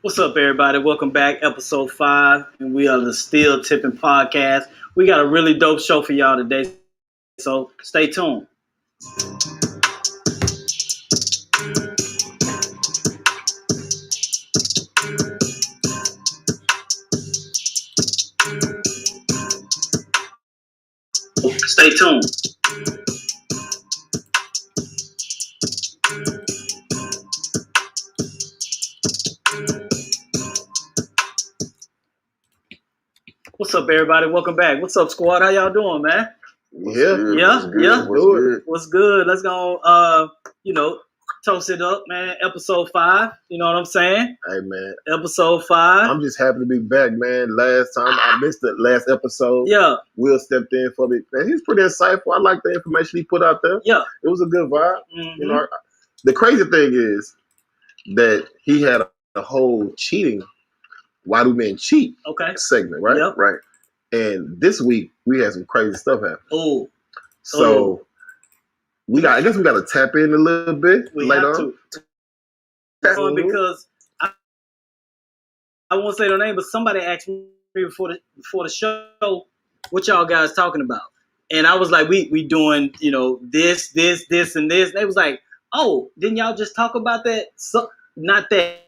What's up, everybody? Welcome back, episode 5, and we are the Still Tippin podcast. We got a really dope show for y'all today, so stay tuned. Stay tuned. What's up, everybody? Welcome back. What's up, squad? How y'all doing, man? What's good? Let's go. Toast it up, man. Episode 5. You know what I'm saying? Hey, man. Episode 5. I'm just happy to be back, man. Last time I missed the last episode. Yeah. Will stepped in for me. Man, he's pretty insightful. I like the information he put out there. Yeah. It was a good vibe. Mm-hmm. You know, the crazy thing is that he had a whole cheating. Why do men cheat? Okay. Segment, right? Yep. Right. And this week we had some crazy stuff happen. Oh. So I guess we got to tap in a little bit later on. Because I won't say their name, but somebody asked me before the show, what y'all guys talking about? And I was like, we doing, this, and this. And they was like, oh, didn't y'all just talk about that? So, not that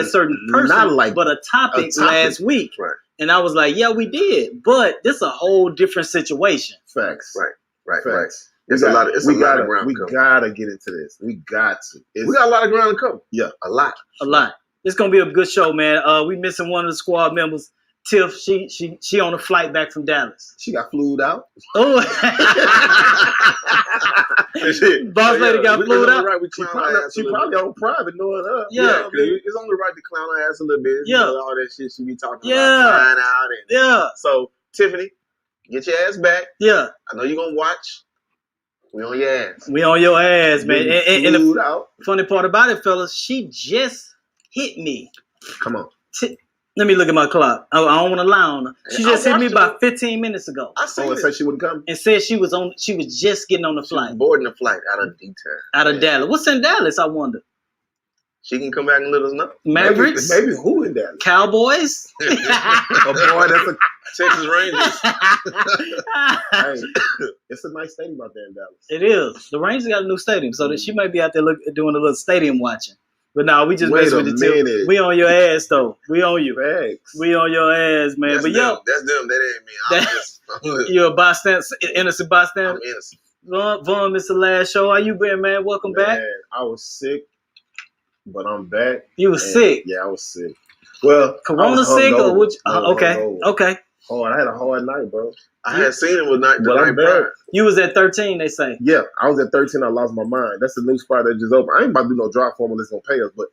certain person, but a topic last week. Right. And I was like, yeah, we did. But this is a whole different situation. Facts. Right. We gotta get into this. We got to. We got a lot of ground to cover. Yeah, a lot. It's gonna be a good show, man. We missing one of the squad members. Tiff, she on a flight back from Dallas. She got flued out. Oh, boss lady got flued out. Right, she probably on private knowing her. Yeah, it's only right to clown her ass a little bit. Yeah, all that shit she be talking about, flying out. Yeah. So Tiffany, get your ass back. Yeah. I know you're gonna watch. We on your ass. We on your ass, man. And the out. funny part about it, fellas, she just hit me. Come on. Let me look at my clock. I don't want to lie on her. She just hit me about 15 minutes ago. I said and said she wouldn't come. And said she was just getting on the flight. Boarding the flight out of D-Town. Out of Dallas. What's in Dallas, I wonder? She can come back and let us know. Mavericks? Maybe who in Dallas? Cowboys? Oh boy, that's a Texas Rangers. Hey, it's a nice stadium out there in Dallas. It is. The Rangers got a new stadium, so that she might be out there doing a little stadium watching. But no, we just messing with the tip. We on your ass though. We on you. Facts. We on your ass, man. That's but them. That's them. That ain't me. You're a bystander, innocent bystander. I'm innocent. Vaughn, it's the last show. How you been, man? Welcome back. I was sick, but I'm back. You was sick? Yeah, I was sick. Well, Corona sick or which? Okay. Oh, I had a hard night, bro. I had seen him the night I'm prior. You was at 13, they say. Yeah, I was at 13. I lost my mind. That's the new spot that just opened. I ain't about to do no drop for them unless it's gonna pay us. But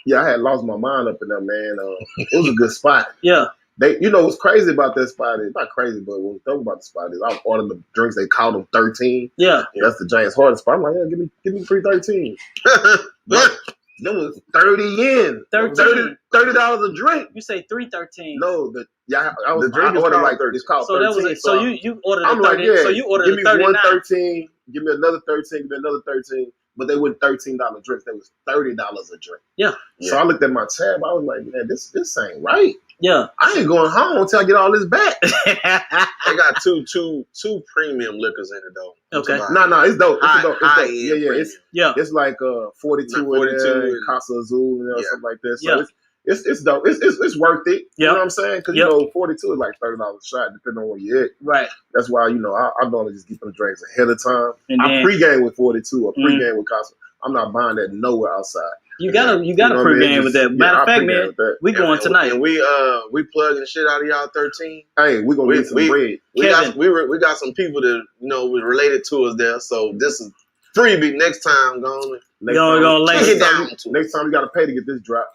yeah, I had lost my mind up in there, man. It was a good spot. Yeah. What's crazy about that spot is not crazy, but what we talk about the spot is I was ordering the drinks. They called them 13. Yeah. That's the James Harden spot. I'm like, yeah, give me 313. But them was 30 yen. $30 a drink. You say 313. No, I drink is ordered called 30. It's called so 13. That was so you ordered I'm a 30. like, yeah, so you ordered give me a 39. 113, give me another 13, give me another 13. But they wouldn't $13 drinks. They was $30 a drink. Yeah. So I looked at my tab. I was like, man, this ain't right. Yeah. I ain't going home until I get all this back. They got two premium liquors in it though. Okay. No, it's dope. It's dope. Yeah. It's like 42 in there, Casa Azul, something like that. So it's dope. It's worth it. You know what I'm saying? Because 42 is like $30 a shot, depending on where you're at. Right. That's why I normally just get them drinks ahead of time. And I pregame with 42 or pregame with Casa. I'm not buying that nowhere outside. You gotta pregame with that. Matter of fact, man, we going tonight. And we plugging shit out of y'all 13. Hey, we gonna get some bread. We got some people that was related to us there. So this is freebie. Next time, Next time we gotta pay to get this drop.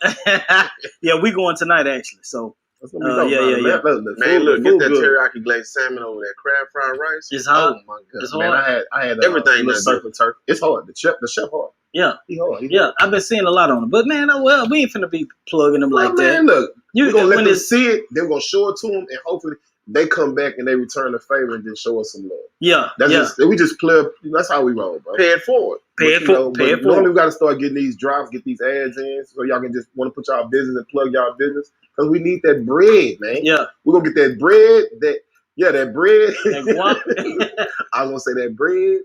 Yeah, we going tonight actually. So that's gonna be dope. Man, look, get that teriyaki glazed salmon over that crab fried rice. It's hot. Oh my god, it's man! hard. I had everything. Surf and turf. It's hard. The chef hard. Yeah, he hard. I've been seeing a lot on it, but man, we ain't finna be plugging them like that. Man, look, we're gonna let them see it. They're gonna show it to them, and hopefully they come back and they return the favor and then show us some love. Yeah, we just play. That's how we roll, bro. Pay it forward. Pay it for. Normally, we got to start getting these drops, get these ads in, so y'all can just want to put y'all business and plug y'all business because we need that bread, man. Yeah, we're gonna get that bread. That bread. That I was gonna say that bread.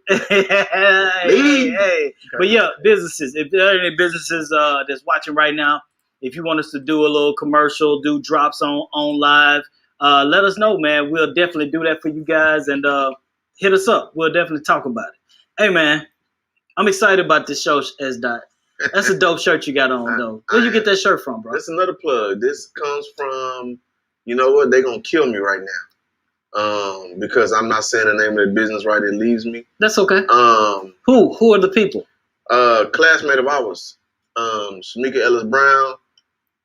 Hey. But yeah, businesses. If there are any businesses that's watching right now, if you want us to do a little commercial, do drops on live, let us know, man. We'll definitely do that for you guys, and hit us up. We'll definitely talk about it. Hey, man, I'm excited about this show, S-Dot. That's a dope shirt you got on, though. Where'd you get that shirt from, bro? That's another plug. This comes from, you know what? They're going to kill me right now because I'm not saying the name of the business right. It leaves me. That's okay. Who are the people? Classmate of ours. Shamika Ellis Brown,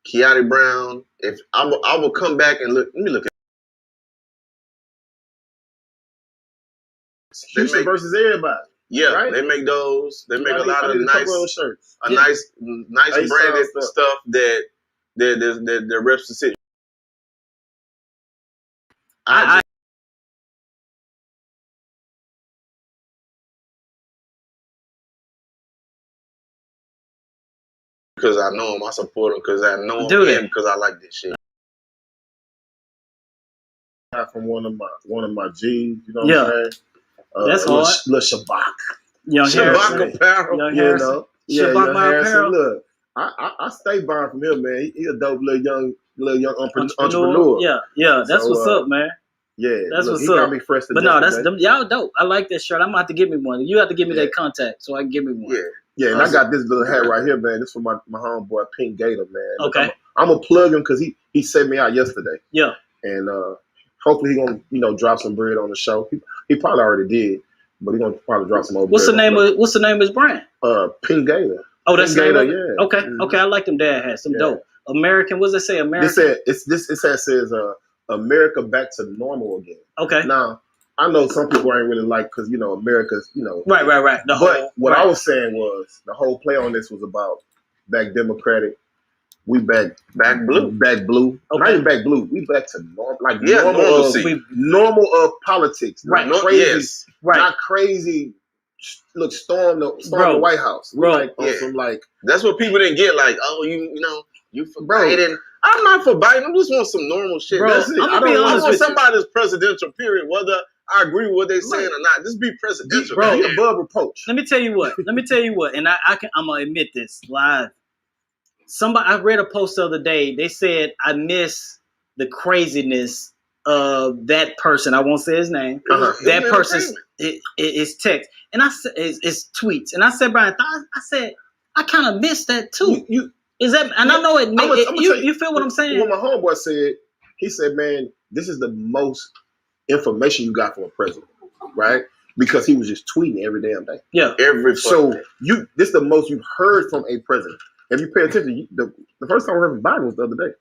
Kiati Brown. If I will come back and look. Let me look at Houston versus everybody. Yeah, right? They make those. They make a lot of nice shirts. Nice branded stuff that reps the city. Because I know him, I support him. Because I know him, and because I like this shit. From one of my G's, you know what I'm saying? That's hard. Little Shabak. Young Shabak apparel. You know? Shabak my apparel. Look, I stay buying from him, man. He a dope little young entrepreneur. Yeah. That's what's up, man. Yeah, that's what's he up. Got me fresh but no, that's them. Y'all dope. I like this shirt. I'm gonna have to give me one. You have to give me that contact so I can give me one. Yeah, and I got this little hat right here, man. This for my homeboy Pink Gator, man. Okay. I'm gonna plug him because he set me out yesterday. Yeah. And hopefully he gonna drop some bread on the show. He probably already did, but he gonna probably drop some more. What's the name of his brand? Pink Gator. Oh, that's Gator. Yeah. Okay. Mm-hmm. Okay. I like them dad hats. Some dope. American. What does it say? American. It says America back to normal again. Okay. Now I know some people ain't really like because America's Right. I was saying was the whole play on this was about back Democratic. We back blue. Okay. Not even back blue. We back to normal, normalcy. Normal of politics. Right. Not crazy. Yes. Right. Not crazy. Look, storm the White House. We that's what people didn't get. Like, you for Biden. I'm not for Biden. I just want some normal shit. Bro, that's it. I want somebody's presidential period, whether I agree with what they're saying or not. Just be presidential. Bro, you're above reproach. Let me tell you what. And I'm gonna admit this live. I read a post the other day. They said I miss the craziness of that person. I won't say his name. That person's is text, and I said it's tweets. And I said, Brian, I kind of miss that too. Is that? And I know you feel what I'm saying. What my homeboy said, he said, man, this is the most information you got from a president, right? Because he was just tweeting every damn day. Yeah, this is the most you've heard from a president. If you pay attention, the first time I heard from Biden was the other day.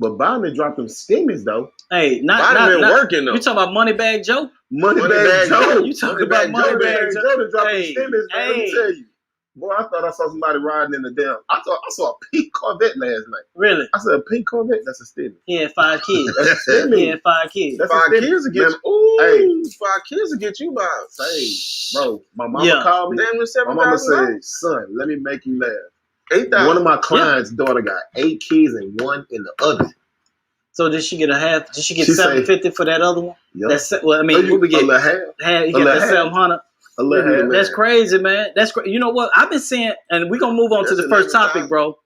But Biden dropped them stimmies though. Hey, Biden been working though. You talking about Moneybag Joe? Moneybag Joe. You talking about Moneybag Joe? To drop them stimmies, man. Let me tell you. Boy, I thought I saw somebody riding in the damn. I saw a pink Corvette last night. Really? I said a pink Corvette. That's a stimmy. He had 5 kids. That's a stimmy. He had 5 kids. That's 5 kids to get you. Ooh, 5 kids to get you by. Say, bro, my mama called me. My mama said, "Son, let me make you laugh." 8,000. One of my clients' daughter got 8 kids and 1 in the oven. So did she get a half? Did she get $750 for that other one? Yep. What we get? A little half. You got the $700. That's crazy, man. That's crazy. You know what? I've been saying, and we're gonna move on to the first topic, bro.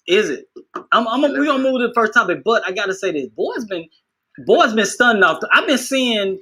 Is it? We're gonna move to the first topic, but I gotta say this. Boys been stunning off. I've been seeing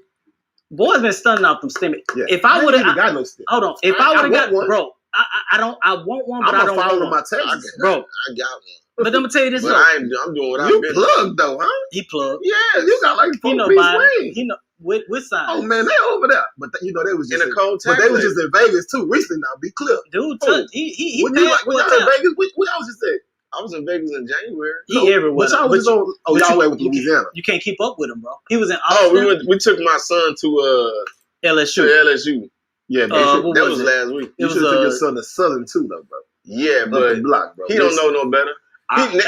boys been stunning off them stimmy. Yeah. If I would have got no stimmy. Hold on. If I would have got one, bro. I want one, but I don't want my text, bro. I got one. But I'm gonna tell you this. But I'm doing what I've been. You plugged though, huh? He plugged. Yeah, you got like 4 piece wings. He know which side. Oh man, they over there. But they was just in a cold but they was just in Vegas too recently. Now be clear, dude. He when you in Vegas, what I was just saying. I was in Vegas in January. He everywhere. But y'all was on. Y'all went with Louisiana. You can't keep up with him, bro. He was in Austin. We took my son to LSU. Yeah, that was last week. You should have took your son to Southern too, though, bro. Yeah, but block, bro. He don't know no better.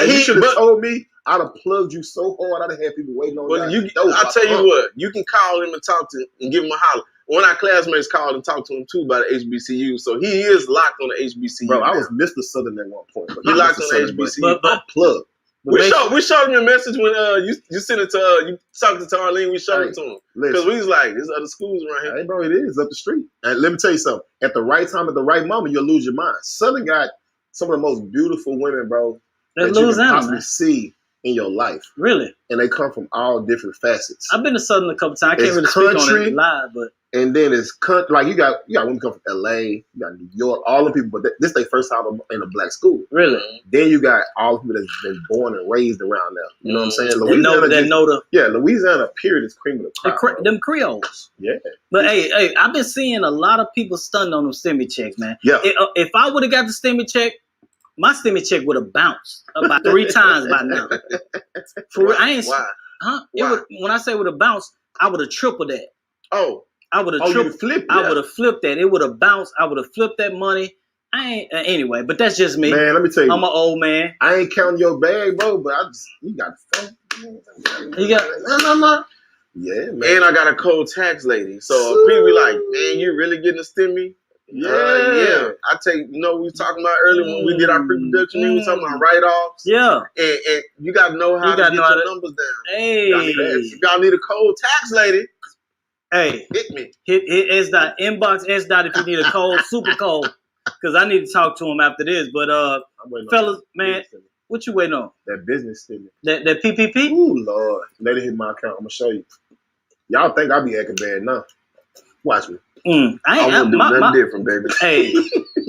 He should have told me. I'd have plugged you so hard. I'd have had people waiting on you. I'll tell you what. You can call him and talk to him and give him a holler. one of our classmates called and talked to him too about the HBCU, so he is locked on the HBCU. Bro, I was Mr. Southern at one point. But he locked on the HBCU. But I'm plugged. We showed him a message when you sent it to you talked to Arlene. We showed it to him because we was like, there's other schools around here. Hey, bro, it is up the street. And let me tell you something. At the right time, at the right moment, you'll lose your mind. Southern got some of the most beautiful women, bro, that you can possibly see in your life. Really? And they come from all different facets. I've been to Southern a couple times. I can't really speak on it live, but. And then it's country. Like you got women come from LA, you got New York, all the people, but this their first time in a black school. Really? Then you got all the people that's been born and raised around there. You know what I'm saying? Louisiana, period, is cream of the crop. Them Creoles. Yeah. But hey, I've been seeing a lot of people stunning on them stimmy checks, man. Yeah. If I would have got the stimmy check, my stimmy check would have bounced about 3 times by now. For real, I ain't. Why? Huh? Why? When I say would have bounced, I would have tripled that. Oh. I would have flipped. I would have flipped that. It would have bounced. I would have flipped that money. I ain't anyway, but that's just me. Man, let me tell you, I'm an old man. I ain't counting your bag, bro, but you got You got no. Yeah, man. And I got a cold tax lady. So people be like, man, you really getting a stimmy? Yeah. I take, we was talking about earlier when we did our pre-production, we was talking about write-offs. Yeah. And you got to know how to get your numbers down. Hey. Y'all need a cold tax lady. Hey. Hit me. Hit S. Inbox S. If you need a cold, super cold. Because I need to talk to him after this. But, fellas, man, what you waiting on? That business statement. That PPP? Ooh, Lord. Let it hit my account. I'm going to show you. Y'all think I be acting bad now. Watch me. I won't do nothing different, baby. Hey,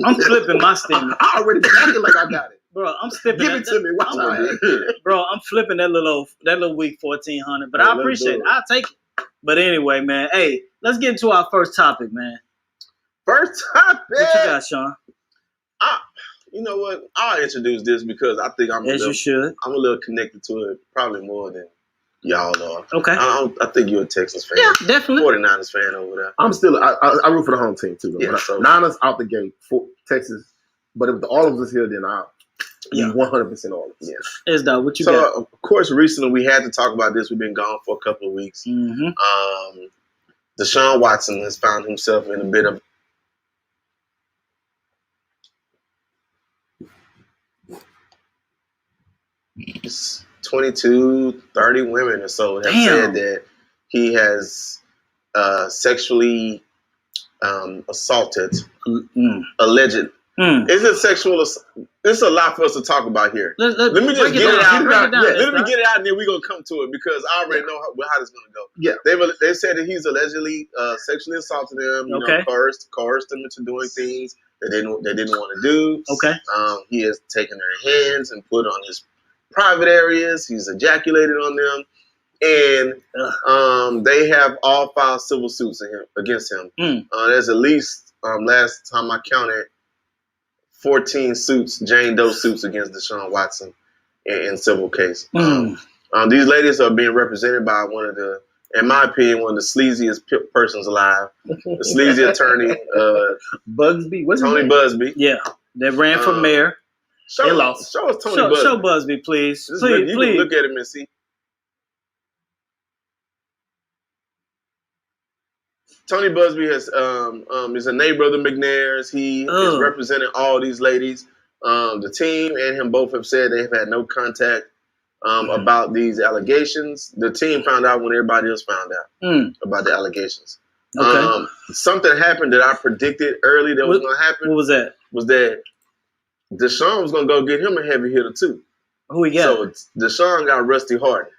I'm flipping my statement. I already been acting like I got it. Bro, I'm flipping. Give it to me. Watch Bro, I'm flipping that little week 1400. But I appreciate it. I'll take it. But anyway, man. Hey, let's get into our first topic, man. First topic. What you got, Sean? You know what? I'll introduce this because I think I'm you should. I'm a little connected to it, probably more than y'all are. Okay. I think you're a Texas fan. Yeah, definitely. 49ers fan over there. I'm still. I root for the home team too. Yeah, so Niners out the gate for Texas, but if all of us here, then I'll 100% all of us. Yeah. It's done. What you got? Of course, recently we had to talk about this. We've been gone for a couple of weeks. Mm-hmm. Deshaun Watson has found himself in a bit of 22, 30 women or so have said that he has sexually assaulted, alleged. Is it sexual? It's a lot for us to talk about here. Let me just get it out. Let me get it out, and then we're gonna come to it because I already know how this is gonna go. Yeah, they said that he's allegedly sexually assaulted them. Coerced them into doing things they didn't want to do. Okay. He has taken their hands and put on his private areas. He's ejaculated on them, and they have all filed civil suits against him. There's at least last time I counted 14 suits, Jane Doe suits against Deshaun Watson in civil case. These ladies are being represented by one of the, in my opinion, one of the sleaziest persons alive, the sleazy attorney, Busby. What's Tony Busby. Yeah, that ran for mayor. Show us Tony Busby. Show Busby, please. Please. Can look at him and see. Tony Busby is a neighbor of the McNairs. He is representing all these ladies. The team and him both have said they've had no contact about these allegations. The team found out when everybody else found out about the allegations. Okay. Something happened that I predicted early that was going to happen. What was that? Was that Deshaun was going to go get him a heavy hitter too. Who he got? So Deshaun got Rusty Harden.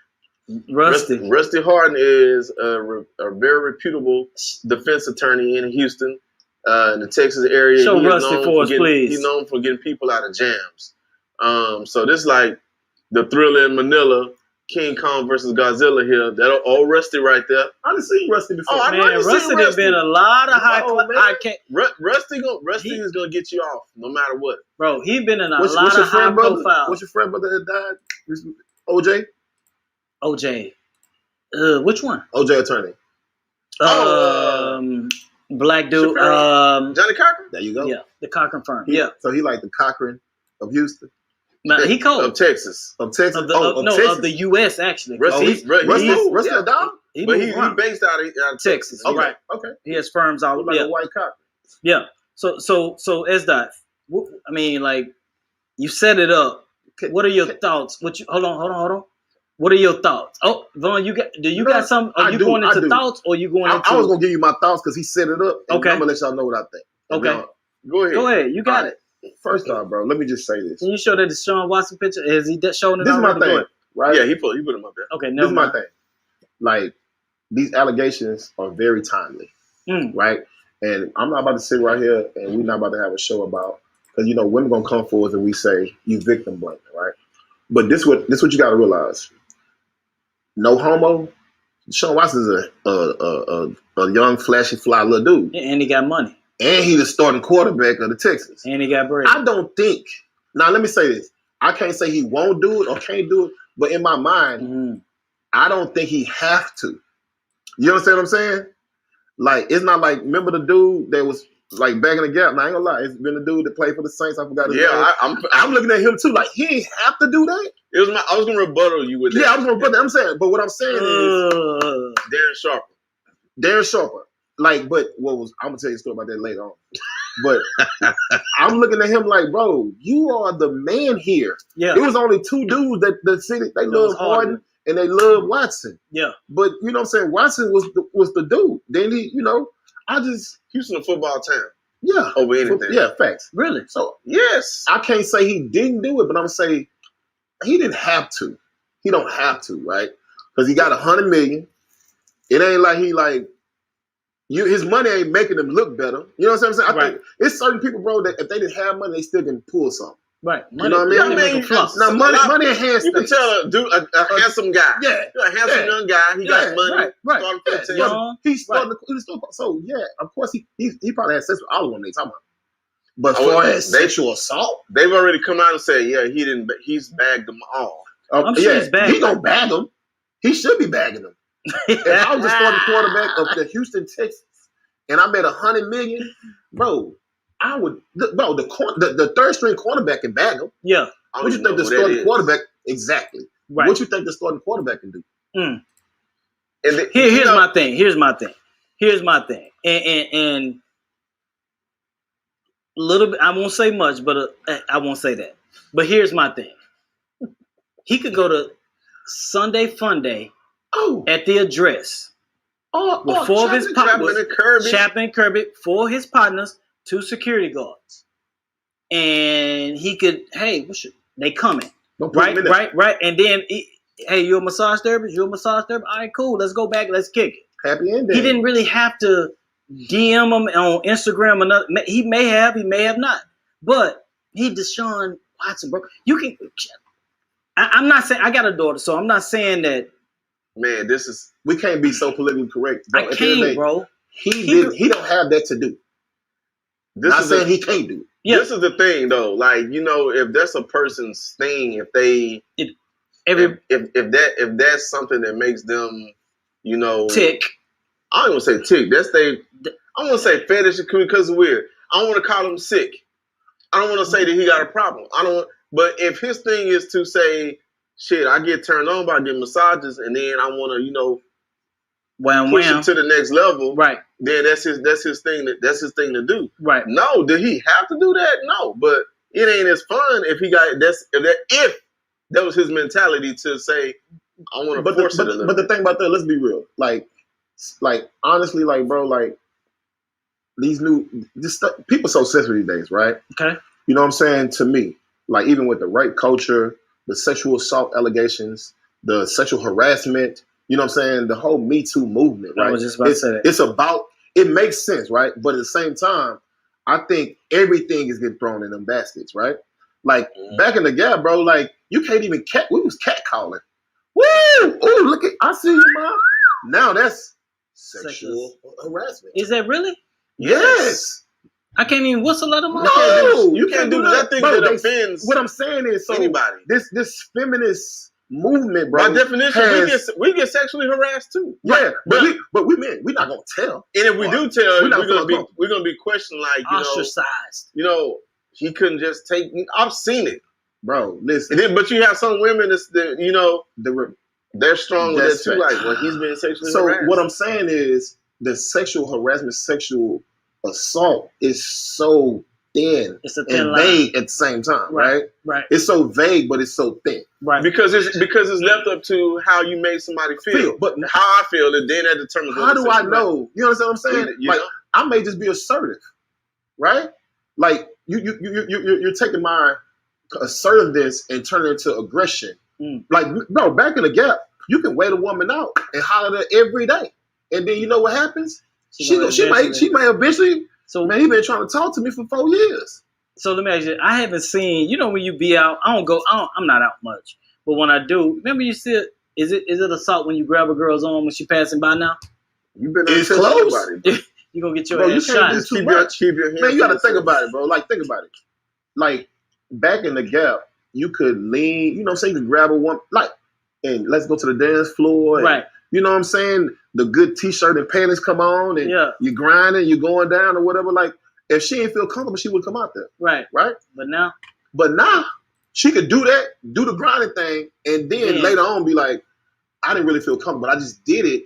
Rusty Harden is a very reputable defense attorney in Houston, in the Texas area. Show Rusty for us, please. He's known for getting people out of jams. So this is like the Thriller in Manila, King Kong versus Godzilla here. That old Rusty right there. I done seen Rusty before. Oh, man, Rusty has been a lot of Rusty is gonna get you off no matter what. Bro, he been in a lot of high profile. What's your friend brother that died? OJ? OJ. Which one? OJ attorney. Black dude. Johnny Cochran? There you go. Yeah, the Cochran firm. So he like the Cochran of Houston. No, he cold. Of Texas. Of Texas. Of the U.S. actually. He's a dog. But he's based out of Texas. Okay. Right. Okay. He has firms all over. Like a white cop. Yeah. So S-Dot, I mean, like, you set it up. What are your thoughts? Hold on. What are your thoughts? Oh, Vaughn, got some? Are you going into thoughts or you going into? I was gonna give you my thoughts because he set it up. Okay. I'm gonna let y'all know what I think. Okay. Go ahead. You got it. First off, bro, let me just say this. Can you show that Deshaun Watson picture? Has he shown it? This is my thing, right? Yeah, he put him up there. Okay, no. This is my thing. Like, these allegations are very timely, right? And I'm not about to sit right here and we're not about to have a show about, because women gonna come forward and we say you victim blaming, right? But this what you got to realize. No homo. Deshaun Watson is a young, flashy, fly little dude, and he got money. And he's the starting quarterback of the Texans. And he got bread. I don't think. Now, let me say this. I can't say he won't do it or can't do it, but in my mind, I don't think he have to. You understand what I'm saying? Like, it's not like, remember the dude that was like back in the gap? Now, I ain't gonna lie. It's been the dude that played for the Saints. I forgot his name. I'm looking at him too. Like, he ain't have to do that. I was gonna rebuttal you with that. Yeah, I was gonna rebuttal that. I'm saying, but what I'm saying is Darren Sharper. Like, but I'm gonna tell you a story about that later on. But I'm looking at him like, bro, you are the man here. Yeah. It was only two dudes that the city they love Harden and they love Watson. Yeah. But you know what I'm saying? Watson was the dude. Then Houston a football town. Yeah. Over anything. Yeah, facts. Really? So yes. I can't say he didn't do it, but I'm gonna say he didn't have to. He don't have to, right? Because he got $100 million. It ain't like he like his money ain't making him look better. You know what I'm saying? I think it's certain people, bro, that if they didn't have money, they still can pull something. Money, you know what I mean? Now, money enhanced. You can tell a handsome guy. Yeah. A handsome young guy. He got money. Right. He's starting to. So, yeah, of course, he probably had sex with all of them they talking about. But for sexual assault? They've already come out and said, yeah, he's bagged them all. I'm sure he's bagged. He don't bag them. He should be bagging them. If I was the starting quarterback of the Houston Texans and I made $100 million, bro, I would. Bro, the third string quarterback can bag him. Yeah. What you think the starting quarterback exactly? Right. What you think the starting quarterback can do? And here's my thing. And a little bit. I won't say much, but I won't say that. But here's my thing. He could go to Sunday Fun Day. At the address. With four of his partners. Chapman and Kirby, 4 of his partners, 2 security guards. And he could, they coming. Right. And then, you a massage therapist? You a massage therapist? All right, cool. Let's go back. Let's kick it. Happy ending. He didn't really have to DM him on Instagram or nothing. He may have not. But he Deshaun Watson, bro. You can. I'm not saying I got a daughter, so I'm not saying that. Man, we can't be so politically correct. Bro. I can't, bro. He don't have that to do. Not saying he can't do it. Yeah. This is the thing, though. Like, if that's a person's thing, if that's something that makes them, tick. I don't want to say tick. I want to say fetish because it's weird. I don't want to call him sick. I don't want to say that he got a problem. But if his thing is to say, shit, I get turned on by getting massages, and then I want to, push it to the next level. Right. Then that's his thing. That's his thing to do. Right. No, did he have to do that? No, but it ain't as fun if he got if that was his mentality to say, I want to force it. But the thing about that, let's be real. Like honestly, like bro, like these people so sensitive these days, right? Okay. You know what I'm saying? To me, like even with the rape culture, the sexual assault allegations, the sexual harassment, you know what I'm saying? The whole Me Too movement, right? I was just about to say that. It's about, it makes sense, right? But at the same time, I think everything is getting thrown in them baskets, right? Like back in the gap, bro, like you can't even we was catcalling. Woo! Oh, look at, I see you, Mom. Now that's sexual harassment. Is that really? Yes. I can't even whistle at them. No, you can't do nothing that offends. What I'm saying is, so anybody. This feminist movement, bro. By definition, we get sexually harassed too. Yeah, but we men, we're not gonna tell. And if we do tell, we're gonna be questioned like, ostracized. He couldn't just take. I've seen it. Bro, listen. But you have some women that's they're strong with that too. Like, well, he's been sexually harassed. So what I'm saying is the sexual harassment, sexual assault is so thin and vague at the same time, right? Right. It's so vague, but it's so thin. Right. Because it's left up to how you made somebody feel. But how I feel, and then that determines. How do I know? You understand what I'm saying? Like, I may just be assertive, right? Like you're taking my assertiveness and turning it into aggression. Like, bro, back in the Gap, you can wait a woman out and holler at her every day, and then you know what happens? She might eventually. So, man, he been trying to talk to me for 4 years. So let me ask you, I haven't seen, when you be out, I'm not out much. But when I do, remember you said, is it assault when you grab a girl's arm when she passing by now? You've been close. You're going to get your ass shot. Keep your man, you got to think about it, bro. Like, think about it. Like, back in the Gap, you could lean, you could grab a woman, like, and let's go to the dance floor. And, right. You know what I'm saying? The good t-shirt and panties come on and you're grinding, you're going down or whatever. Like, if she ain't feel comfortable, she would come out there. Right. Right? But now, she could do that, do the grinding thing, and then later on be like, I didn't really feel comfortable. I just did it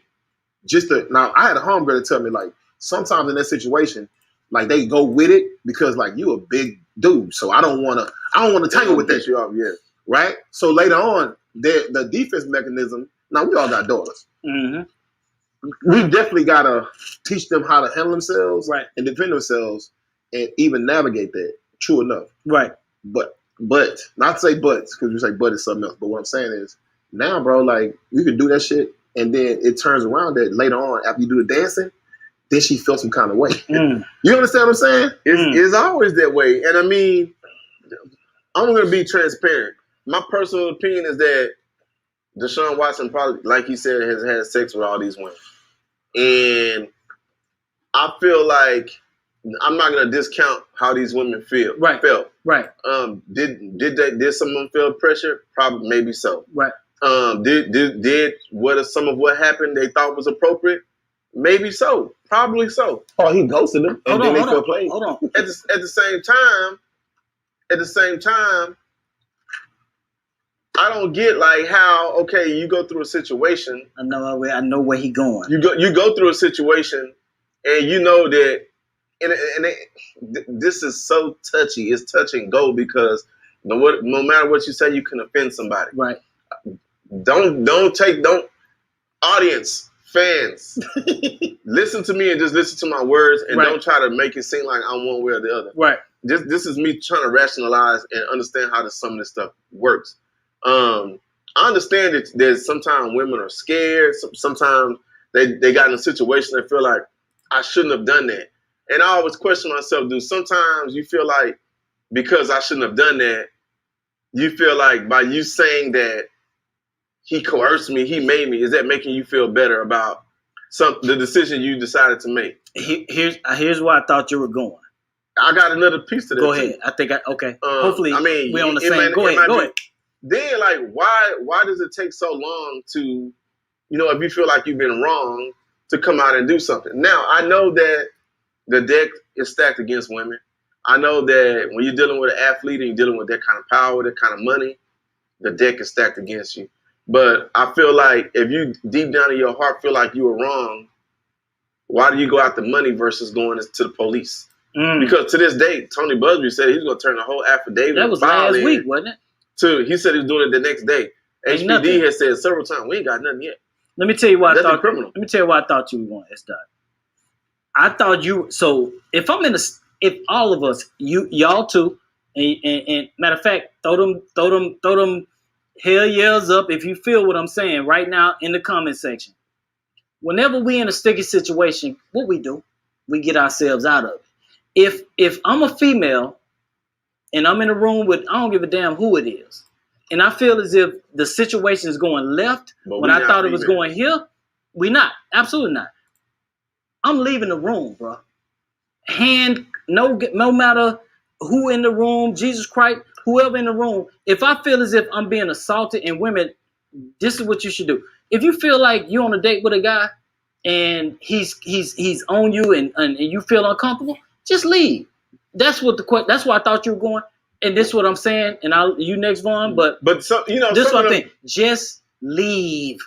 now, I had a homegirl to tell me, like, sometimes in that situation, like, they go with it because, like, you a big dude. So I don't want to tangle with that. Right? So later on, the defense mechanism, now we all got daughters. Mm-hmm. We definitely got to teach them how to handle themselves and defend themselves and even navigate that. True enough. Right. But not to say buts, because you say but is something else. But what I'm saying is now, bro, like, you can do that shit and then it turns around that later on after you do the dancing, then she felt some kind of way. You understand what I'm saying? It's always that way. And I mean, I'm going to be transparent. My personal opinion is that Deshaun Watson probably, like he said, has had sex with all these women. And I feel like I'm not going to discount how these women felt. Right. Did some of them feel pressure? Probably, maybe so. Right. Did some of what happened they thought was appropriate? Maybe so. Probably so. Oh, he ghosted them and then they feel played. Hold on. At the same time, I don't get like how, okay, you go through a situation. I know where he going. You go through a situation and you know that this is so touchy. It's touch and go because no matter what you say, you can offend somebody. Right. Audience, fans, listen to me and just listen to my words and don't try to make it seem like I'm one way or the other. Right. This is me trying to rationalize and understand how some of this stuff works. I understand that sometimes women are scared. Sometimes they got in a situation they feel like I shouldn't have done that. And I always question myself, sometimes you feel like because I shouldn't have done that, you feel like by you saying that he coerced me, he made me, is that making you feel better about the decision you decided to make? Here's where I thought you were going. I got another piece to that. Go ahead. I think okay. Hopefully, we're on the same. Go ahead. Then, like, why does it take so long to, if you feel like you've been wrong, to come out and do something? Now, I know that the deck is stacked against women. I know that when you're dealing with an athlete and you're dealing with that kind of power, that kind of money, the deck is stacked against you. But I feel like if you deep down in your heart feel like you were wrong, why do you go after money versus going to the police? Because to this day, Tony Busby said he's going to turn the whole affidavit. That was last week, wasn't it? He said he was doing it the next day. HPD has said several times, we ain't got nothing yet. Let me tell you why I thought criminal. Let me tell you why I thought you were going, S. I thought you. So if all of us, y'all too, and matter of fact, throw them hell yells up if you feel what I'm saying right now in the comment section. Whenever we in a sticky situation, what we do, we get ourselves out of it. If I'm a female and I'm in a room with, I don't give a damn who it is, and I feel as if the situation is going left when I thought it was going here, we not. Absolutely not. I'm leaving the room, bro. No matter who in the room, Jesus Christ, whoever in the room, if I feel as if I'm being assaulted, and women, this is what you should do. If you feel like you're on a date with a guy and he's on you and you feel uncomfortable, just leave. That's why I thought you were going. And this is what I'm saying, and you next, Vaughn, but some, this is what I'm saying. Just leave.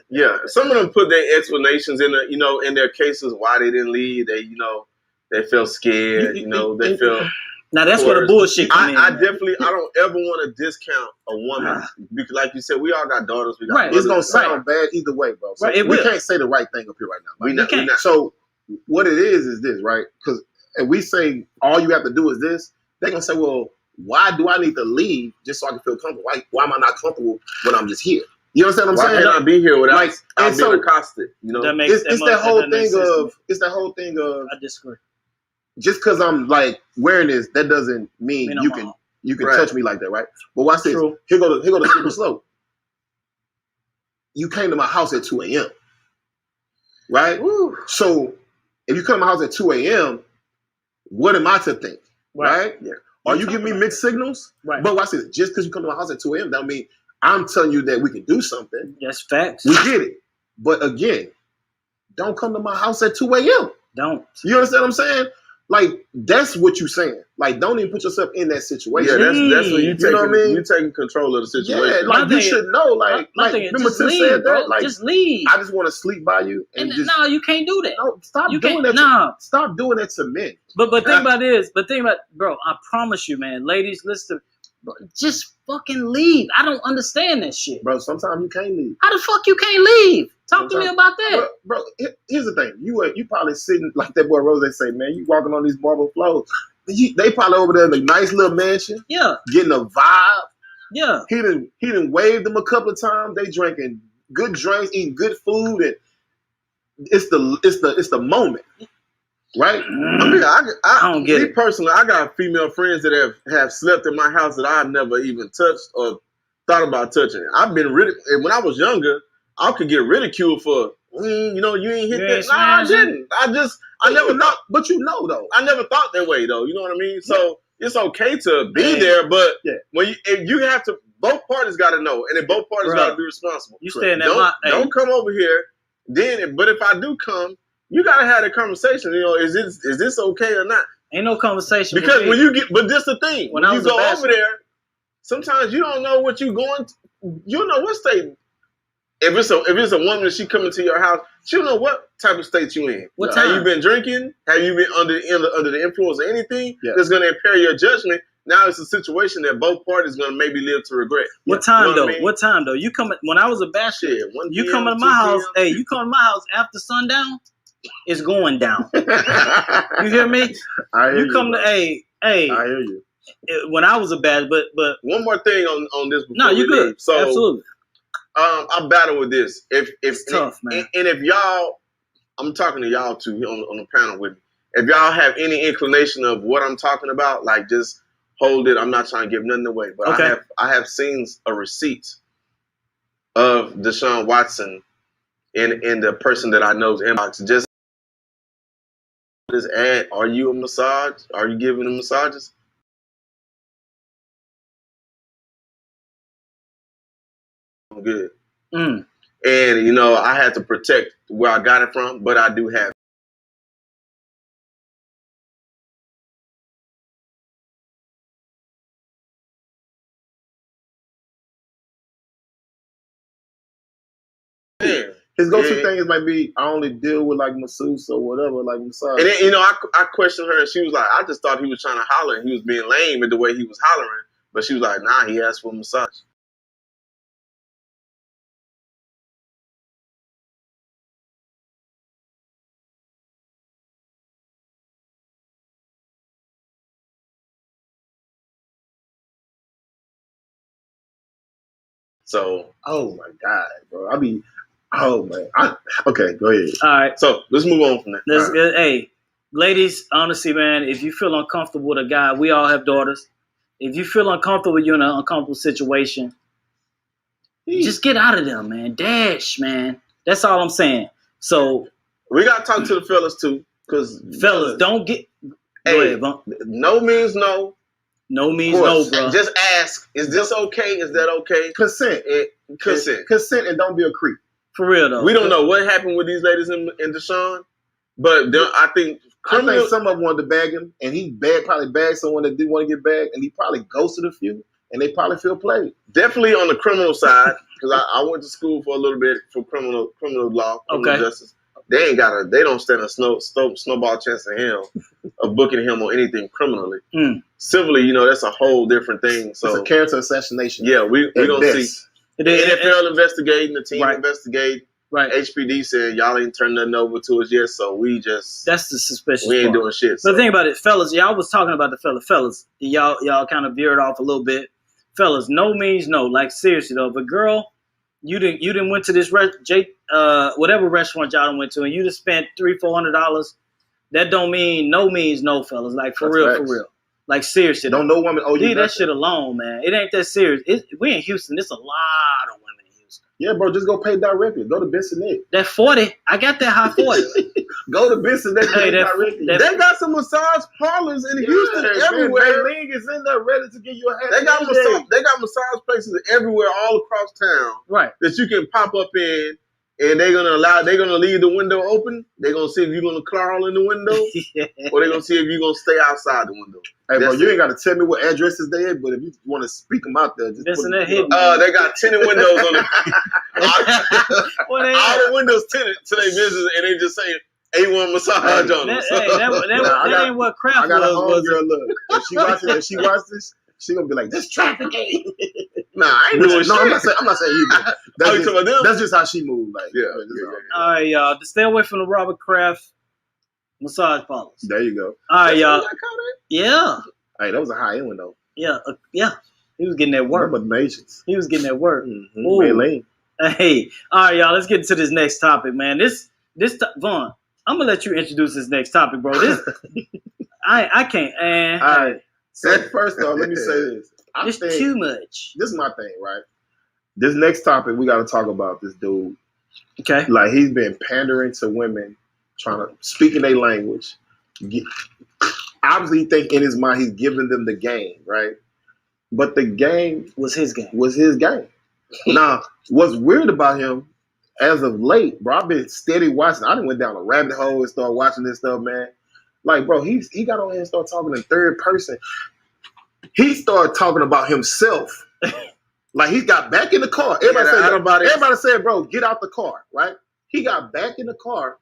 Yeah, some of them put their explanations in in their cases why they didn't leave. They felt scared. They felt. Now that's where the bullshit comes in. I don't ever want to discount a woman because, like you said, we all got daughters. We got It's gonna sound bad either way, bro. So we can't say the right thing up here right now. We can't. So what it is this, right? Because if we say all you have to do is this, they're gonna say, well, why do I need to leave just so I can feel comfortable? Why am I not comfortable when I'm just here? You understand what I'm saying? Why can't I be here without being accosted? It's that whole thing of. I disagree. Just because I'm like wearing this, that doesn't mean you can touch me like that, right? But watch this. True. Here go the super slow. You came to my house at 2 a.m. Right? Woo. So if you come to my house at 2 a.m., what am I to think? Right? Yeah. Are you giving me mixed signals? Right. But watch this. Just because you come to my house at 2 a.m., that don't mean I'm telling you that we can do something. That's facts. We get it. But again, don't come to my house at 2 a.m. Don't. You understand what I'm saying? Like, that's what you're saying. Like, don't even put yourself in that situation. Yeah, that's what you know what I mean? You're taking control of the situation. Yeah, like, you should know. Like remember Tim said that? Like, just leave. I just want to sleep by you. No, you can't do that. No, stop doing that. Stop doing that to men. But think about this. Bro, I promise you, man. Ladies, listen. Bro, just fucking leave. I don't understand that shit. Bro, sometimes you can't leave. How the fuck you can't leave? Talk to me about that. Bro, here's the thing. You probably sitting like that boy Rose, they say, man, you walking on these marble floors. They probably over there in a nice little mansion. Yeah. Getting a vibe. Yeah. He done waved them a couple of times. They drinking good drinks, eating good food, and it's the moment. Right? I mean, I don't get it. Me personally, I got female friends that have slept in my house that I've never even touched or thought about touching. I've been when I was younger, I could get ridiculed for, you ain't hit that. No, I didn't. I never thought. But though. I never thought that way, though. You know what I mean? So it's okay to be there, but when you have to, both parties got to know, and then both parties got to be responsible. You stay in that Don't come over here. But if I do come, you gotta have a conversation. Is this okay or not? Ain't no conversation. Because but this the thing. When you go over there, sometimes you don't know what you going to, you don't know what state. If it's a woman that she coming to your house, she don't know what type of state you in. What time? Have you been drinking? Have you been under the influence of anything that's gonna impair your judgment? Now it's a situation that both parties gonna maybe live to regret. What time though? What time though? You come when I was a bachelor. You come to my house. Hey, you come to my house after sundown. It's going down. You hear me? I hear you. I hear you. When I was a bad, but one more thing on this. No, you good. So absolutely. I battle with this. It's tough, man. And if y'all, I'm talking to y'all too on the panel with me. If y'all have any inclination of what I'm talking about, like just hold it. I'm not trying to give nothing away, but okay. I have seen a receipt of Deshaun Watson in the person that I know's inbox. Just this ad, are you a massage? Are you giving them massages? I'm good. And, I had to protect where I got it from, but I do have it. His go-to things might be, I only deal with like masseuse or whatever, like massage. And then, I questioned her, and she was like, I just thought he was trying to holler, and he was being lame in the way he was hollering. But she was like, nah, he asked for a massage. So, oh my God, bro. Oh man. Okay, go ahead. All right. So let's move on from that. Right. Hey, ladies, honestly, man, if you feel uncomfortable with a guy, we all have daughters. If you feel uncomfortable, you're in an uncomfortable situation, just get out of there, man. Dash, man. That's all I'm saying. So we gotta talk to the fellas too, because fellas don't get. Hey, no means no. No means no, bro. Just ask, is this okay? Is that okay? Consent. Consent and don't be a creep. For real, though. We don't know what happened with these ladies in Deshaun, but I think I think some of them wanted to bag him, and he probably bagged someone that didn't want to get bagged, and he probably ghosted a few, and they probably feel played. Definitely on the criminal side, because I went to school for a little bit for criminal law, criminal justice. They don't stand a snowball chance in hell of booking him on anything criminally. Civilly, that's a whole different thing. So it's a character assassination. Yeah, we don't see the NFL investigating, the team investigating. Right. HPD said y'all ain't turned nothing over to us yet, so that's the suspicious. We ain't doing shit. So. But think about it, fellas. Y'all was talking about the fellas. Y'all kind of veered off a little bit, fellas. No means no. Like seriously though, if a girl, you didn't went to this whatever restaurant y'all went to, and you just spent $300-400. That don't mean no means no, fellas. Like for real. Like seriously, don't no woman owe you leave that shit alone, man. It ain't that serious. We in Houston. There's a lot of women in Houston. Yeah, bro, just go pay directly. Go to Benson Neck. That 40, I got that high 40. Go to Benson Neck. Hey, they got some massage parlors in Houston everywhere. League is in there ready to give you a hand. They got massage places everywhere, all across town. Right. That you can pop up in. And they're gonna leave the window open. They're gonna see if you're gonna crawl in the window, or they're gonna see if you're gonna stay outside the window. Hey, bro, you ain't gotta tell me what addresses they at, but if you want to speak them out there, just they got tinted windows on the all the windows tinted to their business, and they just say A1 massage on them. That ain't what crap was. I got a homegirl. Look, if she watch this, she gonna be like, "This trafficking." Nah, I ain't doing shit. No, I'm not saying you. That's just how she moved. Like, All right, y'all. To stay away from the Robert Kraft massage parlors. There you go. All right, y'all. Yeah. Hey, that was a high end one though. Yeah. He was getting that work. But majors. He was getting that work. Mm-hmm. Hey. All right, y'all. Let's get into this next topic, man. This Vaughn, I'm gonna let you introduce this next topic, bro. This I can't. All right. First off, let me say this. It's too much. This is my thing, right? This next topic, we got to talk about this dude. Okay. Like, he's been pandering to women, trying to speak in their language. Obviously, he think in his mind he's giving them the game, right? But the game was his game. Now, what's weird about him, as of late, bro, I've been steady watching. I done went down a rabbit hole and started watching this stuff, man. Like, bro, he got on here and started talking in third person. He started talking about himself. Like, he got back in the car. Everybody said, bro, get out the car, right? He got back in the car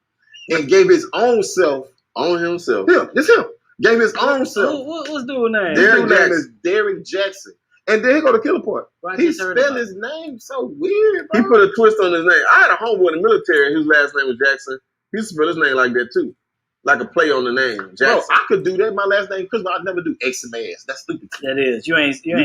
and gave his own self. On himself. It's him. Gave his own self. What's dude's name? His name is Derrick Jaxn. And then he go to killer part. Right, he spelled his name so weird, bro. He put a twist on his name. I had a homeboy in the military whose last name was Jackson. He used to spell his name like that, too. Like a play on the name, Jackson. Bro, I could do that. My last name, because I'd never do Xmas. That's stupid. That is. You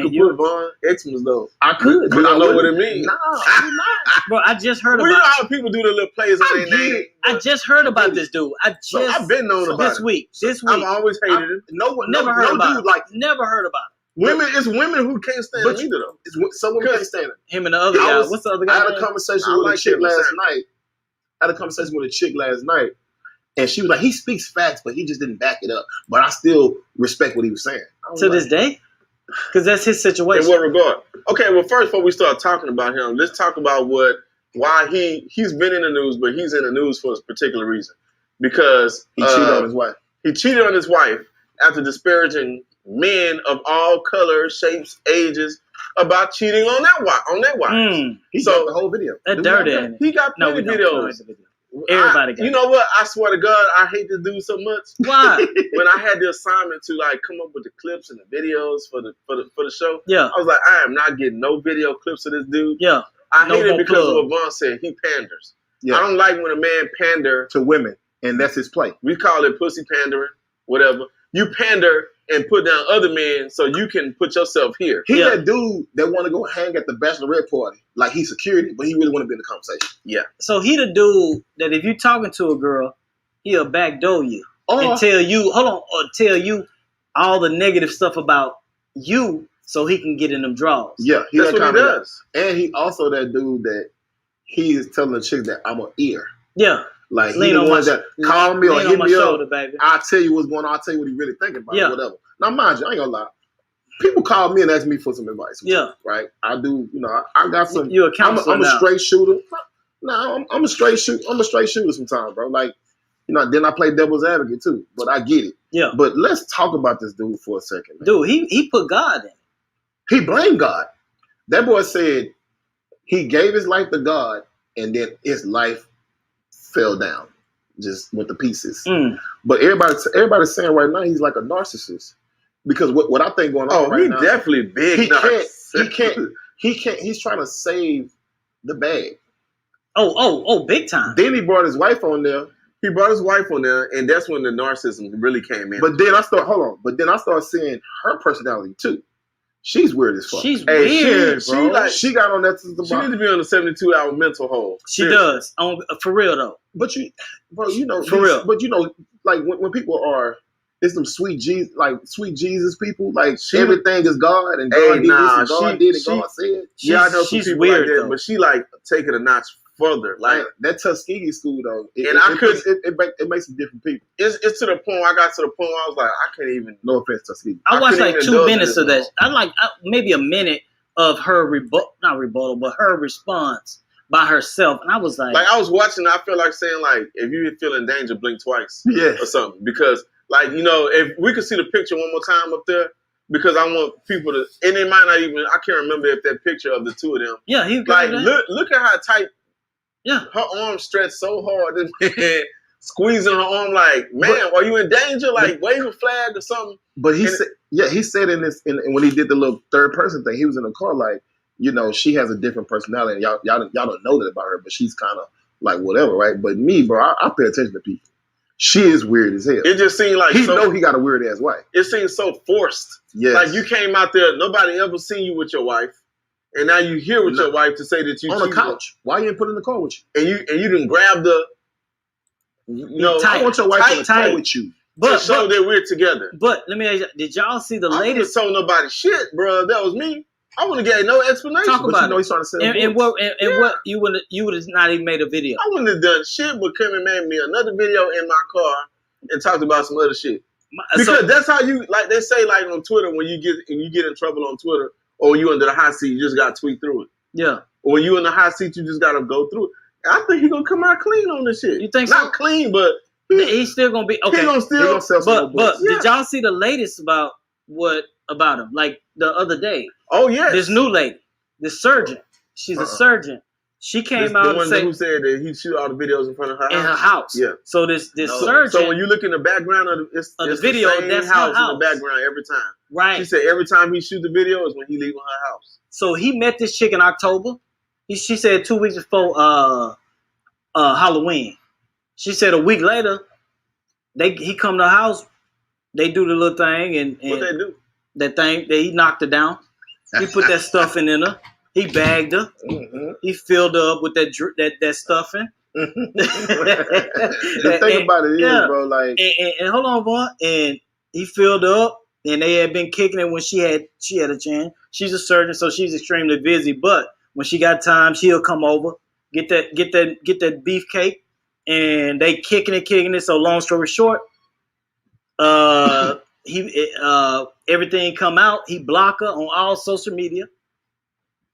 could put Vaughn Xmas though. I could. But I know what it means. No, I'm not. Bro, I just heard about. You know how people do the little plays on their name. I just heard about this dude. I've been known about this week. I've always hated it. Never heard about it. Never heard about it. It's women who can't stand it either though. Some women can't stand it. Him and the other guy. What's the other guy? I had a conversation with a chick last night. And she was like, he speaks facts, but he just didn't back it up. But I still respect what he was saying. To this day? Because that's his situation. In what regard? Okay, well, first, before we start talking about him, let's talk about why he's been in the news, but he's in the news for a particular reason. Because he cheated on his wife. He cheated on his wife after disparaging men of all colors, shapes, ages about cheating on that wife. He got the whole video. That dirty. He got plenty videos. Everybody got you know what? I swear to God, I hate this dude so much. Why? When I had the assignment to come up with the clips and the videos for the show, yeah, I was like, I am not getting no video clips of this dude. Yeah, I hate it because of what Vaughn said. He panders. Yeah. I don't like when a man pander to women, and that's his play. We call it pussy pandering, whatever. You pander and put down other men so you can put yourself here. He that dude that want to go hang at the bachelorette party, like he's security, but he really want to be in the conversation. Yeah. So he the dude that if you talking to a girl, he'll backdoor you and tell you, tell you all the negative stuff about you so he can get in them draws. Yeah, that's what he does. And he also that dude that he is telling the chick that I'm an ear. Yeah. Like, he the one that call me or hit me shoulder, up. Baby. I'll tell you what's going on. I'll tell you what he really thinking about or whatever. Now, mind you, I ain't gonna lie. People call me and ask me for some advice. Yeah. Right? I do, I got some. You're a counselor I'm a straight shooter. No, I'm a straight shooter. I'm a straight shooter sometimes, bro. Like, Then I play devil's advocate too, but I get it. Yeah. But let's talk about this dude for a second, man. Dude, he put God in it. He blamed God. That boy said he gave his life to God, and then his life fell down, just went to pieces. But everybody's saying right now he's like a narcissist. Because what I think going on right now, he definitely big narcissist. He can't. He's trying to save the bag. Oh, big time. Then he brought his wife on there. He brought his wife on there, and that's when the narcissism really came in. But then I start seeing her personality too. She's weird as fuck. She's weird, bro. She got on that. She needs to be on the 72-hour mental hold. She does. For real though. But for real. But like when people are, it's them sweet Jesus people. Like everything is God and God did this and God did and God said. Yeah, I know some she's people weird like that, though. but she like take it a notch further. Like that Tuskegee school though, it makes them different people. It's to the point. I got to the point where I was like, I can't even. No offense, Tuskegee. I watched like 2 minutes of that. I like maybe a minute of her not rebuttal, but her response by herself, and I was like I was watching. I feel like saying like, if you feel in danger, blink twice, or something. Because if we could see the picture one more time up there. Because I want people to, and it might not even. I can't remember if that picture of the two of them. Yeah, he like look at how tight. Yeah, her arm stretched so hard, and squeezing her arm like, man, are you in danger? Like wave a flag or something. But he said in this, when he did the little third person thing, he was in the car like, she has a different personality. And y'all don't know that about her, but she's kind of like whatever, right? But me, bro, I pay attention to people. She is weird as hell. It just seemed like he got a weird ass wife. It seems so forced. Yes. Like you came out there, nobody ever seen you with your wife, and now you here with your wife to say that you on the couch. Why you didn't put in the car with you? And you didn't grab the. I want your wife on the car with you. But show that we're together. But let me ask you, did y'all see the latest? I wouldn't have told nobody shit, bro. That was me. I wouldn't have gave no explanation. Talk about he's trying to sell what you would have not even made a video. I wouldn't have done shit, but came and made me another video in my car and talked about some other shit. Because that's how you, like they say, like on Twitter, when you get in trouble on Twitter or you under the hot seat, you just gotta tweet through it. Yeah. Or when you in the hot seat, you just gotta go through it. I think he's gonna come out clean on this shit. You think not so? Clean, but he's still gonna be okay. He's gonna sell some but did y'all see the latest about him? Like the other day. Oh yeah. This new lady, this surgeon. She's a surgeon. She came out and said, who said that he shoot all the videos in front of her house? In her house. Yeah. So this surgeon. So when you look in the background of the video, the same that's house in the background every time. Right. She said every time he shoot the video is when he leaving her house. So he met this chick in October. She said 2 weeks before Halloween. She said a week later, he come to the house. They do the little thing and what they do? That thing that he knocked her down. He put that stuffing in her. He bagged her. Mm-hmm. He filled her up with that stuffing. The thing about it is, bro, like, and hold on, boy. And he filled her up, and they had been kicking it when she had a chance. She's a surgeon, so she's extremely busy. But when she got time, she'll come over, get that beefcake, and they kicking it. So long story short, everything come out. He block her on all social media.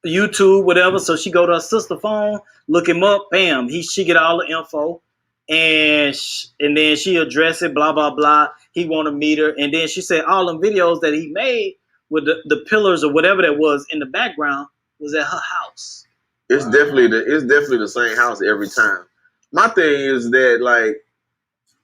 YouTube, whatever. So she go to her sister's phone, look him up, bam. She get all the info, and then she address it, blah blah blah. He want to meet her, and then she said all them videos that he made with the pillars or whatever that was in the background was at her house. It's definitely the same house every time. My thing is that like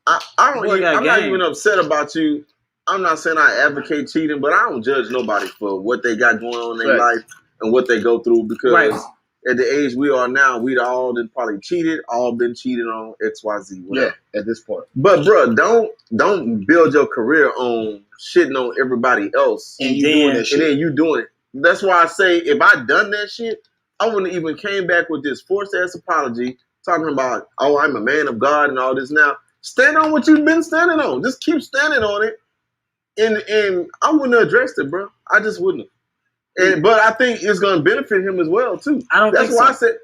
I'm not even upset about you. I'm not saying I advocate cheating, but I don't judge nobody for what they got going on in their life and what they go through, because at the age we are now, we'd all probably cheated, all been cheated on XYZ. Whatever. Yeah, at this point. But bro, don't build your career on shitting on everybody else and then you doing it. That's why I say if I done that shit, I wouldn't even came back with this forced ass apology talking about, oh, I'm a man of God and all this. Now stand on what you've been standing on. Just keep standing on it. And I wouldn't have addressed it, bro. I just wouldn't have. But I think it's going to benefit him as well, too. That's why I said,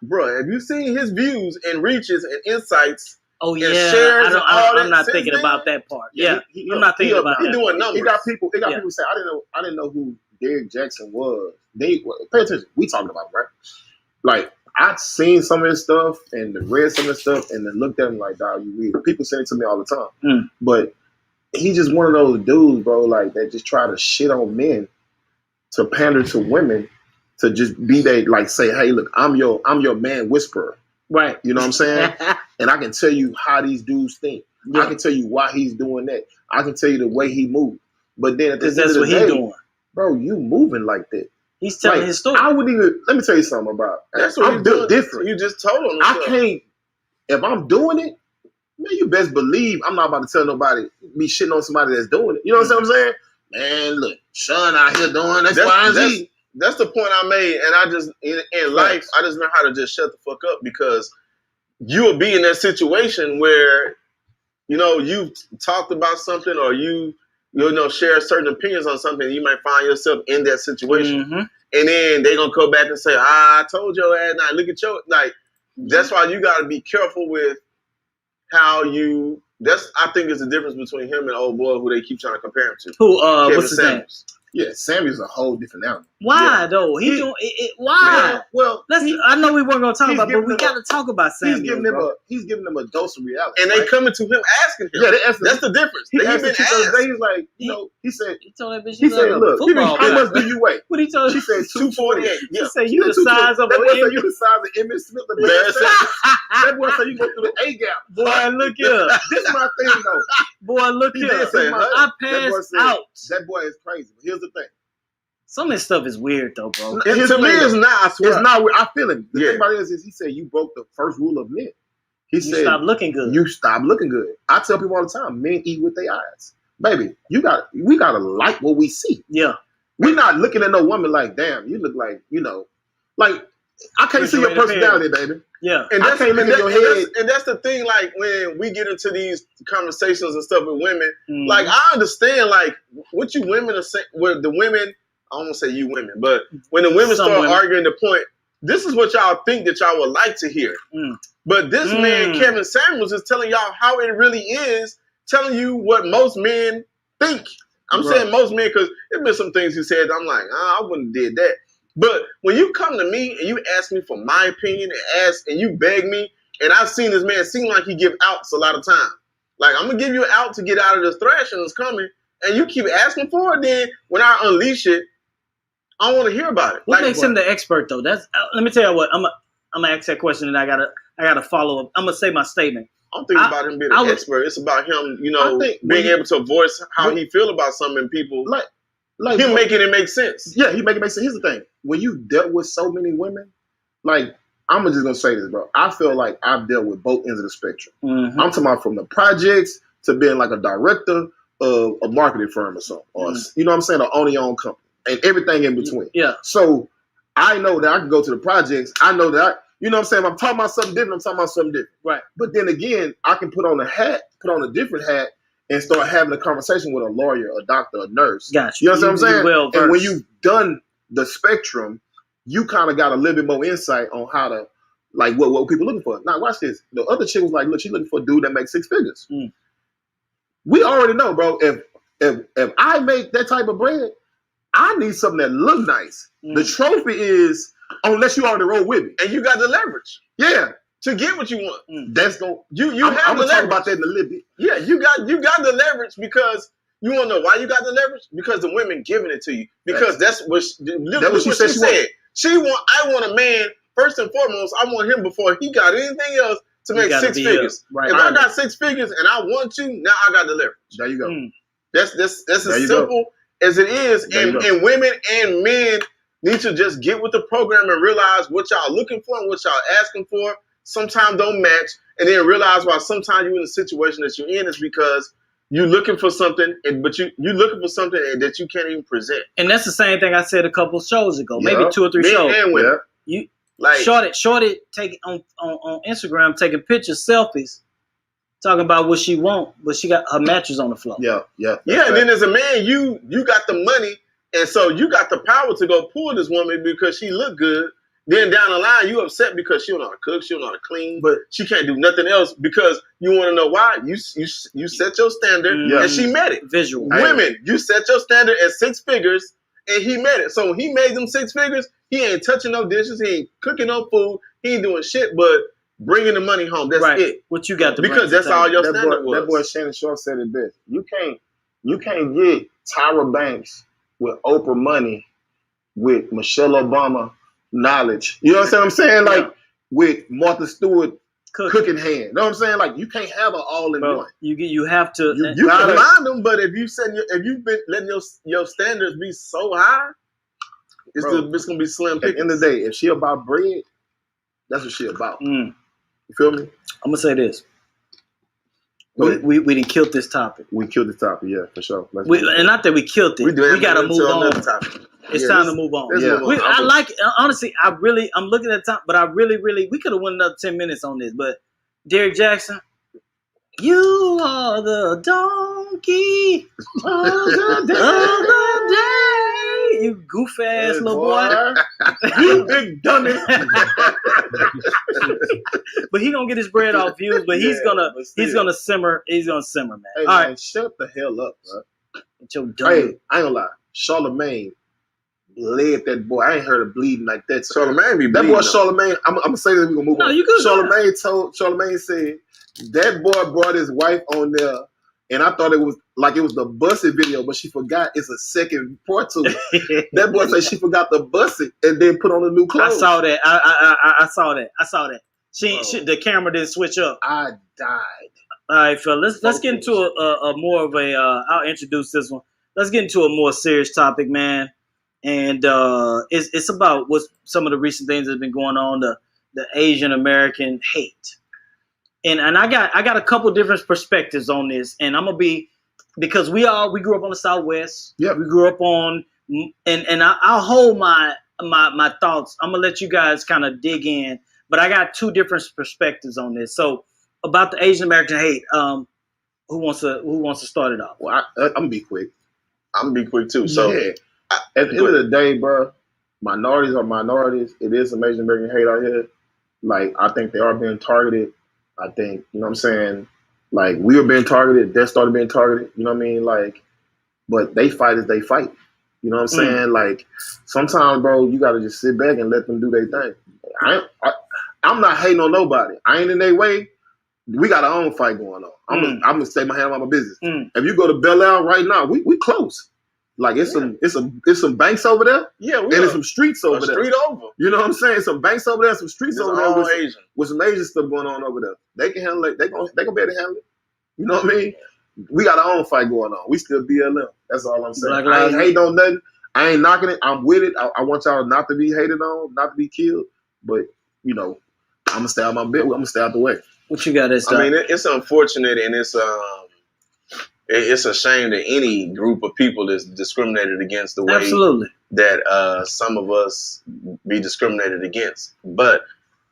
bro, have you seen his views and reaches and insights? Oh, yeah. And shares I'm not thinking about that part. Yeah. I'm not thinking about that. He's doing numbers. He got people say, I didn't know who Derrick Jaxn was. Pay attention. We talking about, right? Like, I've seen some of his stuff and read some of his stuff and then looked at him like, dog, you weird. People say it to me all the time. But he's just one of those dudes, bro, like that just try to shit on men to pander to women to just be they like say, hey, look, I'm your man whisperer. Right. You know what I'm saying? And I can tell you how these dudes think. Yeah. I can tell you why he's doing that. I can tell you the way he moves. But then at the end of the day, doing. Bro, you moving like that. He's telling his story. I wouldn't even let me tell you something about that's what I'm built different. You just told him. I can't if I'm doing it, man, you best believe I'm not about to tell nobody be shitting on somebody that's doing it. You know what I'm saying? Man, look, Sean out here doing that's why that's the point I made, and I just in life I just learned how to just shut the fuck up because you will be in that situation where you've talked about something or you share certain opinions on something. You might find yourself in that situation, and then they're gonna come back and say, "I told your ass not look at your like." That's why you got to be careful with how you. I think is the difference between him and old boy who they keep trying to compare him to. Who? What's his name? Yeah, Sammy's a whole different animal. Why though? He doing it? Why? Well, I know we weren't gonna talk about, but we got to talk about Sammy. He's giving them a dose of reality, and they coming to him asking him. Yeah, that's the difference. He asked the chick the other day. He's like, he said, he told that bitch. He said, look, how much do you weigh? What he told her? She said 248. Yeah, she said you the size of that boy said you the size of Emmitt Smith. That boy said you go through the A gap. Boy, look here. This is my thing though. Boy, look here. I passed out. That boy is crazy. But here's the thing. Some of this stuff is weird though, bro. To me, it's not. I swear. It's not weird. I feel it. The thing about it is he said you broke the first rule of men. He said stop looking good. You stop looking good. I tell people all the time, men eat with their eyes. Baby, we gotta like what we see. Yeah. We're not looking at no woman like, damn, you look like, like I can't see your personality, baby. Yeah. And I can't look at your head. And that's the thing, like when we get into these conversations and stuff with women, like I understand like what you women are saying, where the women, I don't want to say you women, but when the women start arguing the point, this is what y'all think that y'all would like to hear. But this man, Kevin Samuels, is telling y'all how it really is, telling you what most men think. I'm saying most men because there's been some things he said I'm like, I wouldn't have did that. But when you come to me and you ask me for my opinion and you beg me, and I've seen this man seem like he give outs a lot of time. Like, I'm going to give you an out to get out of this thrashing that's coming, and you keep asking for it, then when I unleash it, I don't want to hear about it. What makes him the expert, though? That's let me tell you what. I'm gonna ask that question, and I gotta follow up. I'm gonna say my statement. I don't think it's about him being an expert. It's about him, being able to voice how he feel about something, and people like him making it make sense. Yeah, he make it make sense. Here's the thing: when you dealt with so many women, like I'm just gonna say this, bro. I feel like I've dealt with both ends of the spectrum. I'm talking about from the projects to being like a director of a marketing firm or something, or you know what I'm saying, or owning your own company. And everything in between. Yeah. So I know that I can go to the projects. I know that you know what I'm saying? If I'm talking about something different, I'm talking about something different. Right. But then again, I can put on a different hat and start having a conversation with a lawyer, a doctor, a nurse. Gotcha. You know what I'm saying? And when you've done the spectrum, you kind of got a little bit more insight on how to like what people looking for. Now watch this. The other chick was like, look, she's looking for a dude that makes 6 figures. We already know, bro, if I make that type of bread, I need something that look nice. The trophy is, unless you already roll with me. And you got the leverage. Yeah. To get what you want. That's going I'm gonna talk about that in a little bit. Yeah, you got the leverage because you wanna know why you got the leverage? Because the women giving it to you. Because that's what she said. I want a man, first and foremost, I want him before he got anything else to make 6 figures. Right. If I got 6 figures and I want you, now I got the leverage. There you go. That's as simple as it is, and women and men need to just get with the program and realize what y'all looking for and what y'all asking for sometimes don't match, and then realize why sometimes you're in the situation that you're in is because you're looking for something, but you're looking for something that you can't even present. And that's the same thing I said a couple shows ago, maybe 2 or 3 shows. And women. You like Shorty taking on Instagram taking pictures, selfies. Talking about what she want, but she got her mattress on the floor. Yeah. And then as a man, you got the money, and so you got the power to go pull this woman because she look good. Then down the line, you upset because she don't know how to cook, she don't know how to clean, but she can't do nothing else because you want to know why. You set your standard, and she met it. Visual. Women, you set your standard at 6 figures, and he made it. So when he made them 6 figures, he ain't touching no dishes, he ain't cooking no food, he ain't doing shit but bringing the money home. That's it. What you got to because that's all your standard was. That boy Shannon Sharp said it best. You can't get Tyra Banks with Oprah money with Michelle Obama knowledge. You know what I'm saying? Like with Martha Stewart cooking hand. You know what I'm saying? Like you can't have it all in one. You have to. You can find them, but if you've been letting your standards be so high, it's gonna be slim pickings. At the end of the day, if she about bread, that's what she about. You feel me? I'm gonna say this. We didn't kill this topic. We killed the topic, yeah, for sure. And not that we killed it. We gotta move on. It's time to move on. I like it. Honestly, I'm looking at the time, but I really, we could have won another 10 minutes on this. But Derrick Jaxn, you are the donkey of the day. You goof ass little boy. You big dummy. But he gonna get his bread off views, but he's gonna simmer. He's gonna simmer, man. Hey, all man, right, shut the hell up, bro. Your dumb. Hey, I ain't gonna lie. Charlamagne led that boy. I ain't heard of bleeding like that. Charlamagne be bleeding. That boy Charlamagne. I'm gonna say that we gonna move on. You good. Charlamagne said that boy brought his wife on there, and I thought it was the Busted video, but she forgot it's a second part to it. That boy said she forgot to bust it and then put on the new clothes. I saw that. I saw that. She the camera didn't switch up. I died. All right, Phil. Let's get into a more of a. I'll introduce this one. Let's get into a more serious topic, man. And it's about what some of the recent things that have been going on, the Asian American hate. And I got a couple different perspectives on this, and I'm gonna be because we grew up on the Southwest. Yeah, we grew up on, and I'll hold my thoughts. I'm gonna let you guys kind of dig in, but I got two different perspectives on this. So about the Asian American hate, who wants to start it off? Well, I'm gonna be quick. I'm gonna be quick too. So at the end of the day, bro, minorities are minorities. It is some Asian American hate out here. Like I think they are being targeted. I think, you know what I'm saying? Like, we were being targeted. They started being targeted. You know what I mean? Like, but they fight as they fight. You know what I'm saying? Like, sometimes, bro, you got to just sit back and let them do their thing. I'm not hating on nobody. I ain't in their way. We got our own fight going on. I'm going to stay my hand on my business. If you go to Bel Air right now, we close. Like it's some banks over there, and there's some streets over there. Street over. You know what I'm saying? Some banks over there, some streets over there with some Asian stuff going on over there. They can handle it. They gonna be able to handle it. You know what I mean? We got our own fight going on. We still BLM. That's all I'm saying. I ain't hating on nothing. I ain't knocking it. I'm with it. I want y'all not to be hated on, not to be killed. But you know, I'm gonna stay out my bit. I'm gonna stay out the way. What you got? I mean, it's unfortunate, and it's a shame that any group of people is discriminated against the way that some of us be discriminated against. But,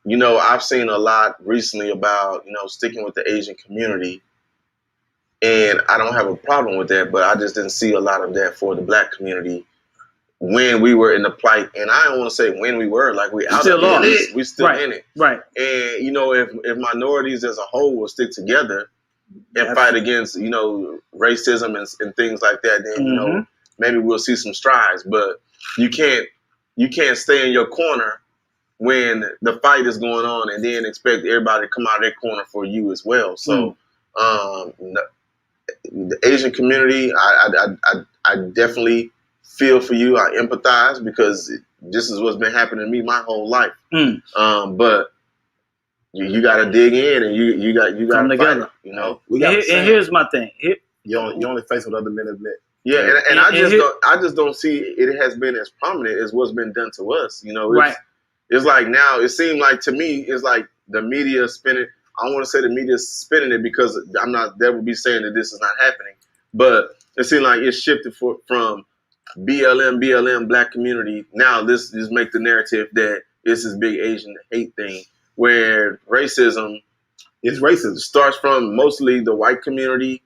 you know, I've seen a lot recently about, you know, sticking with the Asian community. And I don't have a problem with that, but I just didn't see a lot of that for the black community when we were in the plight. And I don't want to say when we were, like we out of it. We still in it. Right. And, you know, if minorities as a whole will stick together and fight against, you know, racism and things like that, then, you know, maybe we'll see some strides. But you can't stay in your corner when the fight is going on and then expect everybody to come out of their corner for you as well. So the Asian community, I definitely feel for you. I empathize because this is what's been happening to me my whole life. But you got to dig in, and you got to come together. You know, and here's my thing. You only face what other men admit. Yeah, and I just don't see it has been as prominent as what's been done to us. You know, it's like now it seemed like to me it's like the media spinning. I don't want to say the media is spinning it because I'm not. That would be saying that this is not happening, but it seemed like it's shifted from BLM black community. Now this make the narrative that it's this big Asian hate thing. Where racism starts from mostly the white community.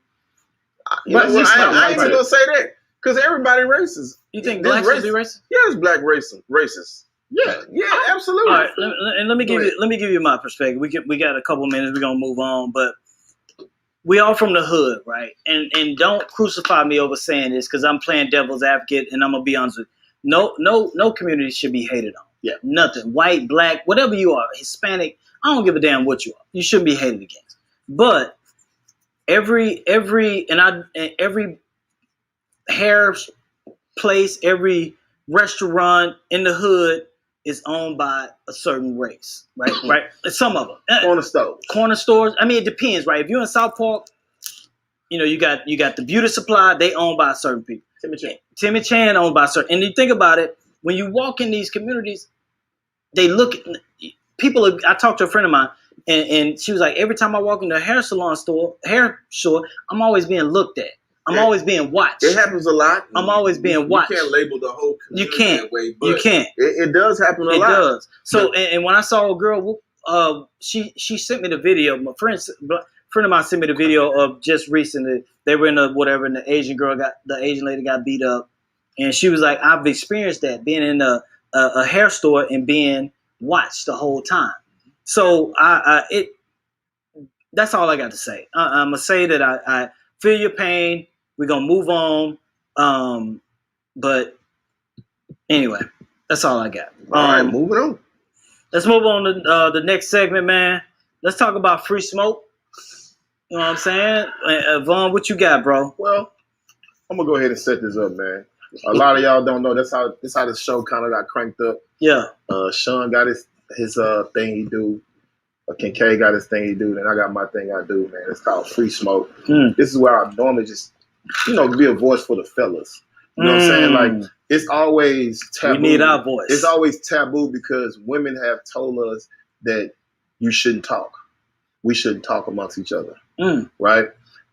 I ain't even gonna say that because everybody racist. You think blacks be racist? Yeah, it's black racist. Yeah, absolutely. All right, and let me give you my perspective. We got a couple minutes. We're gonna move on, but we all from the hood, right? And don't crucify me over saying this because I'm playing devil's advocate, and I'm gonna be honest with you. No community should be hated on. Yeah. Nothing. White, black, whatever you are, Hispanic, I don't give a damn what you are. You shouldn't be hated against. But every hair place, every restaurant in the hood is owned by a certain race, right? Right. Some of them. Corner stores. I mean, it depends, right? If you're in South Park, you got the beauty supply. They owned by certain people. Timmy Chan owned by certain. And you think about it, when you walk in these communities, they look. People. I talked to a friend of mine, and she was like, every time I walk into a hair store, I'm always being looked at. I'm always being watched. It happens a lot. I'm always being watched. You can't label the whole community that way, but you can't. It does happen a lot. It does. So, and when I saw a girl, she sent me the video. My friend of mine sent me the video of just recently. They were in and the Asian lady got beat up, and she was like, "I've experienced that being in a hair store and being watched the whole time." So, that's all I got to say. I'm gonna say that I feel your pain. We're gonna move on. But anyway, that's all I got. All right, moving on. Let's move on to the next segment, man. Let's talk about free smoke. You know what I'm saying? Vaughn, what you got, bro? Well, I'm gonna go ahead and set this up, man. A lot of y'all don't know that's how the show kind of got cranked up. Yeah. Sean got his thing he do. Kincaid got his thing he do, and I got my thing I do, man. It's called Free Smoke. This is where I normally just, be a voice for the fellas. You know what I'm saying? Like, it's always taboo. We need our voice. It's always taboo because women have told us that you shouldn't talk. We shouldn't talk amongst each other, right?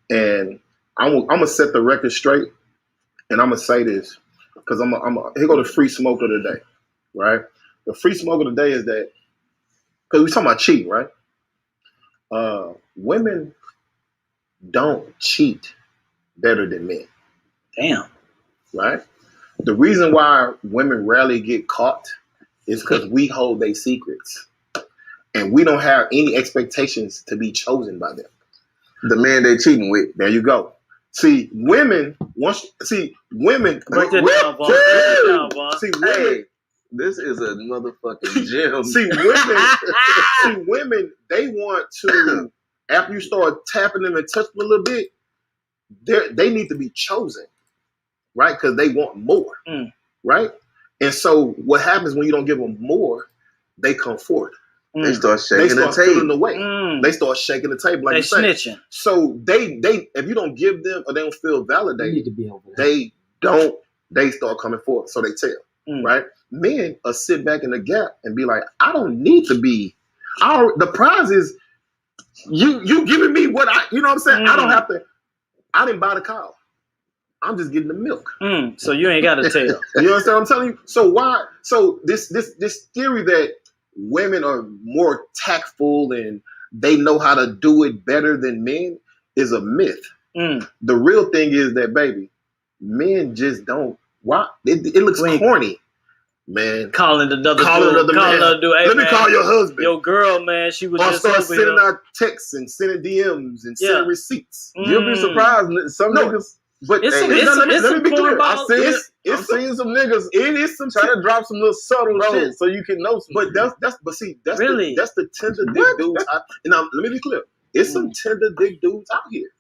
And I'm gonna set the record straight, and I'm gonna say this because here go the free smoke of the day, right? The free smoke of the day is that because we talking about cheating, right? Women don't cheat better than men. Damn. Right? The reason why women rarely get caught is because we hold their secrets. And we don't have any expectations to be chosen by them. The man they're cheating with. There you go. See, women. Break that down, Vaughn. See, women. Hey, this is a motherfucking gem. See, women, they want to, after you start tapping them and touching them a little bit, they need to be chosen, right? Because they want more, right? And so what happens when you don't give them more, they come forth. They start shaking the table. The way. They start shaking the table like they snitching. So they if you don't give them or they don't feel validated, need to be over there. They start coming forth. So they tell, right? Men are sit back in the gap and be like, I don't need to be. The prize is you giving me what I, you know what I'm saying? I don't have to. I didn't buy the cow. I'm just getting the milk. So you ain't got to tell. You understand what I'm telling you? So why? So this theory that women are more tactful and they know how to do it better than men is a myth. The real thing is that, baby, men just don't. Why? It looks corny, man. Calling another dude. Hey, let me call your husband. Your girl, man. She was just start sending out texts and sending DMs and sending receipts. You'll be surprised. Some niggas. But let me be clear. I'm seeing some niggas. It is some trying to drop some little subtle shit so you can know some. But that's really that's the tender dick dudes. Now let me be clear. It's some tender dick dudes out here.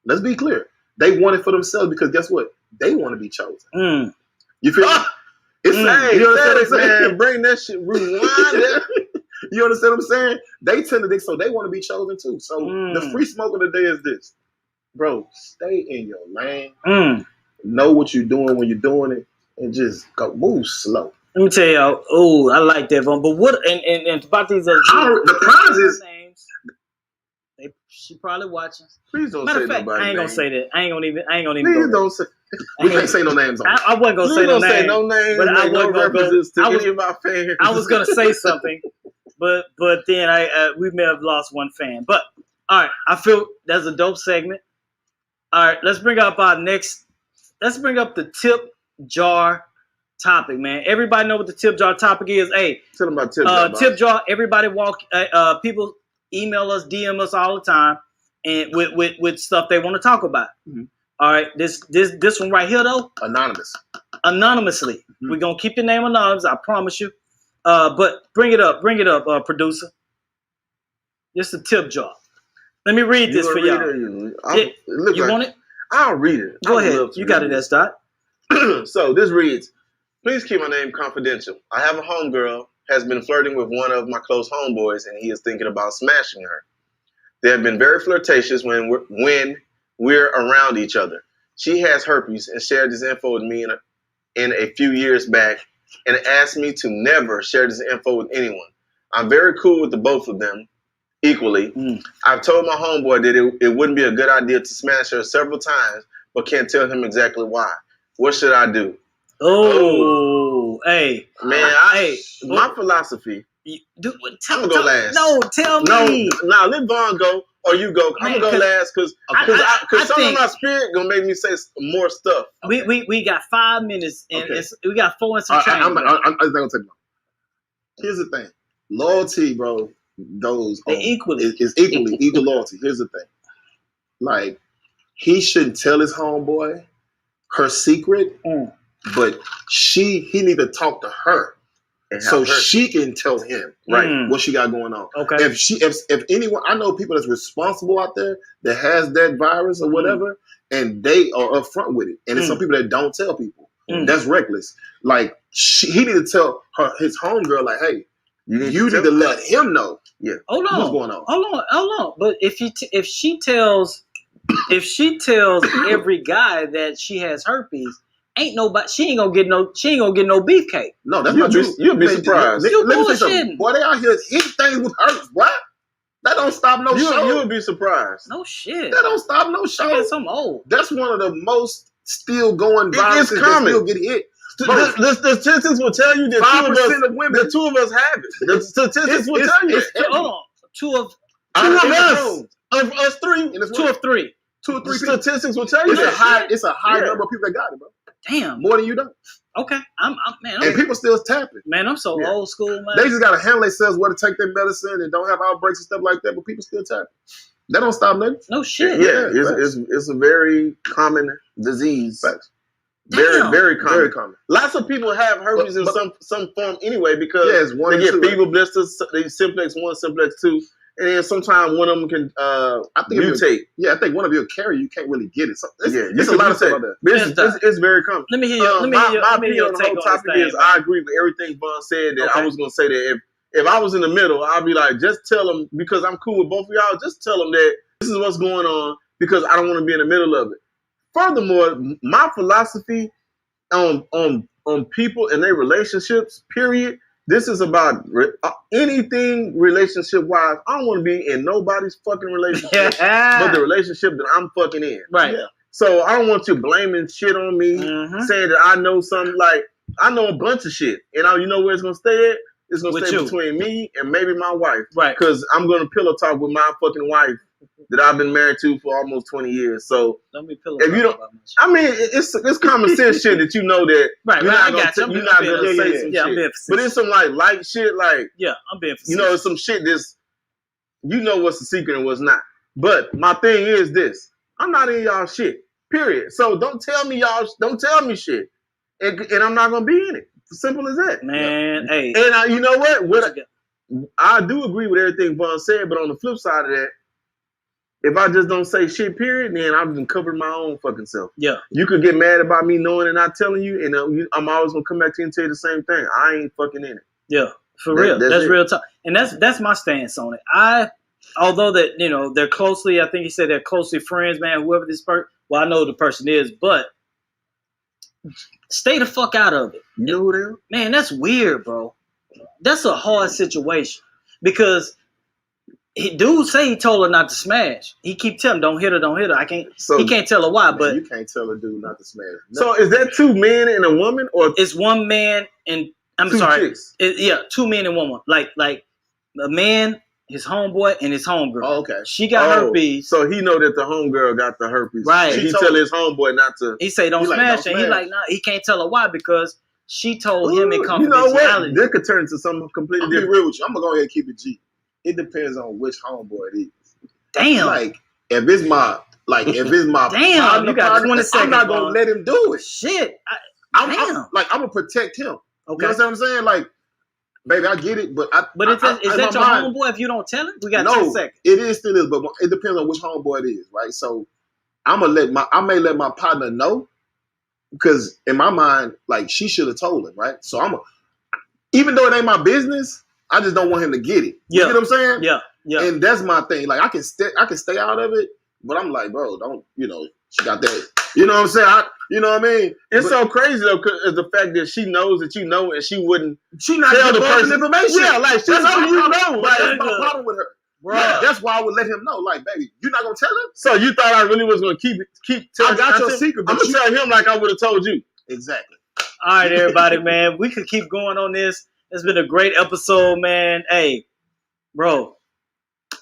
Let's be clear. They want it for themselves because guess what? They want to be chosen. You feel? It's you understand what I'm saying? Man, bring that shit. Rewind that. You understand what I'm saying? They tender dick, so they want to be chosen too. So the free smoke of the day is this. Bro, stay in your lane. Know what you're doing when you're doing it, and just go move slow. Let me tell y'all. Oh, I like that one. But what? And about these other the prize is names. She probably watching. Please don't Matter say of fact, nobody. I ain't gonna say that. I ain't gonna even. Please don't say. We can't say no names on it. I wasn't gonna say no names. But I wasn't gonna go. I was gonna say something, but then we may have lost one fan. But all right, I feel that's a dope segment. All right, let's bring up the tip jar topic, man. Everybody know what the tip jar topic is. Hey, tell them about tip jar. Tip jar. Everybody people email us, DM us all the time. and with stuff they want to talk about. Mm-hmm. All right, this one right here though, anonymously. Mm-hmm. We're gonna keep your name anonymous, I promise you. But bring it up, producer. Just a tip jar. Let me read this for y'all. You want it? I'll read it. Go ahead. You got it, S. So this reads, please keep my name confidential. I have a homegirl, has been flirting with one of my close homeboys, and he is thinking about smashing her. They have been very flirtatious when we're around each other. She has herpes and shared this info with me in a few years back and asked me to never share this info with anyone. I'm very cool with the both of them equally. I've told my homeboy that it wouldn't be a good idea to smash her several times, but can't tell him exactly why. What should I do? Hey. Man, my philosophy. I'm going to go last. No, tell me. No, let Vaughn go or you go. I'm going to go last because some of my spirit going to make me say more stuff. Okay. We got 5 minutes and we got 4 and some change. I'm going to take long. Here's the thing. Loyalty, bro, goes on. It's equal loyalty. Here's the thing. Like, he shouldn't tell his homeboy her secret, but he need to talk to her so she can tell him what she got going on. Okay. If anyone, I know people that's responsible out there that has that virus or whatever, and they are upfront with it, and there's some people that don't tell people. That's reckless. Like he need to tell his homegirl, like, hey, you need to let him know. Yeah. Hold on. What's going on? Hold on. But if she tells every guy that she has herpes, ain't nobody. She ain't gonna get no beefcake. No, that's not true. You'll be surprised. You let me say something. Boy, they out here hitting things with herpes. What? That don't stop no show. You'll be surprised. No shit. That don't stop no show. That's some old. That's one of the most still going viruses that still get hit. The statistics will tell you that 5% of women, the two of us have it. The statistics will tell you. Hold on, two of us. Of us three, two of three. Statistics will tell you it's a high number of people that got it, bro. Damn, more than you don't. Okay, I'm and people still tapping. Man, I'm so old school, man. They just gotta handle themselves where to take their medicine and don't have outbreaks and stuff like that. But people still tapping. That don't stop nothing. No shit. Yeah, it's a very common disease. Facts. Very common. Very common. Lots of people have herpes in some form anyway because they get fever blisters. They simplex 1, simplex 2. And then sometimes one of them can mutate. I think one of you will carry. You can't really get it. So it's a lot of stuff about that. It's very common. Let me hear you. My opinion on the whole topic is I agree with everything Vaughn said. That I was going to say that if I was in the middle, I'd be like, just tell them, because I'm cool with both of y'all, just tell them that this is what's going on because I don't want to be in the middle of it. Furthermore, my philosophy on people and their relationships, period, this is about anything relationship-wise. I don't want to be in nobody's fucking relationship but the relationship that I'm fucking in. Right. Yeah. So I don't want you blaming shit on me, saying that I know something. Like, I know a bunch of shit. And you know where it's going to stay at? It's going to stay between me and maybe my wife. Right. Because I'm going to pillow talk with my fucking wife that I've been married to for almost 20 years. So if you don't, I mean, it's common sense shit that you know that you're not gonna say some shit. But it's some light shit, I'm being facetious. It's some shit that's, what's the secret and what's not. But my thing is this: I'm not in y'all shit. Period. So don't tell me shit, and I'm not gonna be in it. Simple as that. Man, hey. And you know what? I do agree with everything Vaughn said, but on the flip side of that, if I just don't say shit, period, then I've been covering my own fucking self. Yeah. You could get mad about me knowing and not telling you, and I'm always gonna come back to you and tell you the same thing. I ain't fucking in it. Yeah, for real. That's real talk, and that's my stance on it. Although that they're closely, I think you said they're closely friends, man. Whoever this person, well, I know who the person is, but stay the fuck out of it. You know who they are? Man, that's weird, bro. That's a hard situation because. Dude say he told her not to smash. He keep telling, don't hit her. He can't tell her why, but you can't tell a dude not to smash. No. So is that 2 men and a woman, or it's 1 man and I'm 2 sorry, chicks? 2 men and 1 woman. Like a man, his homeboy, and his homegirl. Oh, okay. She got herpes. So he know that the homegirl got the herpes. Right. He tell his homeboy not to. He say don't smash, and he like, nah, he can't tell her why because she told him in confidentiality. You know what? This could turn into something completely different. Be real with you. I'm gonna go ahead and keep it G. It depends on which homeboy it is. Damn. Like if it's my damn, you got 20 seconds. I'm not gonna let him do it. Shit, I'm gonna protect him. Okay, you know what I'm saying? Like, baby, I get it, but is that your homeboy? If you don't tell him, we got 10 seconds. It still is, but it depends on which homeboy it is, right? So I may let my partner know, because in my mind, like, she should have told him, right? So even though it ain't my business, I just don't want him to get it. You get what I'm saying? Yeah. Yeah. And that's my thing. Like, I can stay out of it, but I'm like, bro, don't, she got that. You know what I'm saying? You know what I mean? It's so crazy though, cause the fact that she knows that you know, and she not tell the person information. Yeah, like she knows you know. But that's my problem with her. Bro. Yeah, that's why I would let him know. Like, baby, you're not gonna tell him. So you thought I really was gonna keep telling? I got your secret. I'm gonna tell him like I would have told you. Exactly. All right, everybody, man. We could keep going on this. It's been a great episode, man. Hey, bro,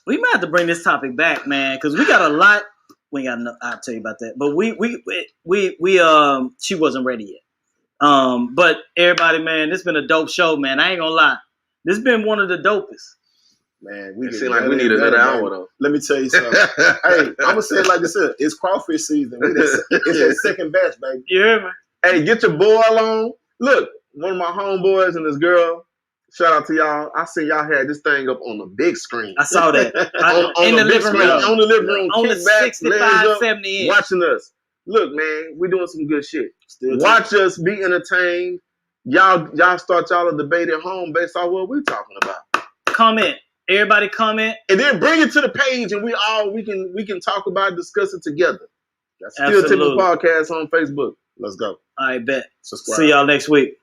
we might have to bring this topic back, man, because we got a lot. We got. I'll tell you about that. But we she wasn't ready yet. But everybody, man, this has been a dope show, man. I ain't gonna lie. This has been one of the dopest. Man, it seems like we need another hour though. Let me tell you something. Hey, I'm gonna say it like this: it's crawfish season. It's that second batch, baby. You hear me? Hey, get your boil on. Look, one of my homeboys and this girl. Shout out to y'all. I see y'all had this thing up on the big screen. I saw that. on the living room. On the living room. On the 65, 70 inch. Watching us. Look, man, we doing some good shit. Watch us, be entertained. Y'all start y'all a debate at home based on what we're talking about. Comment. Everybody comment. And then bring it to the page and we can talk about it, discuss it together. That's Still Tippin Podcast on Facebook. Let's go. I bet. Subscribe. See y'all next week.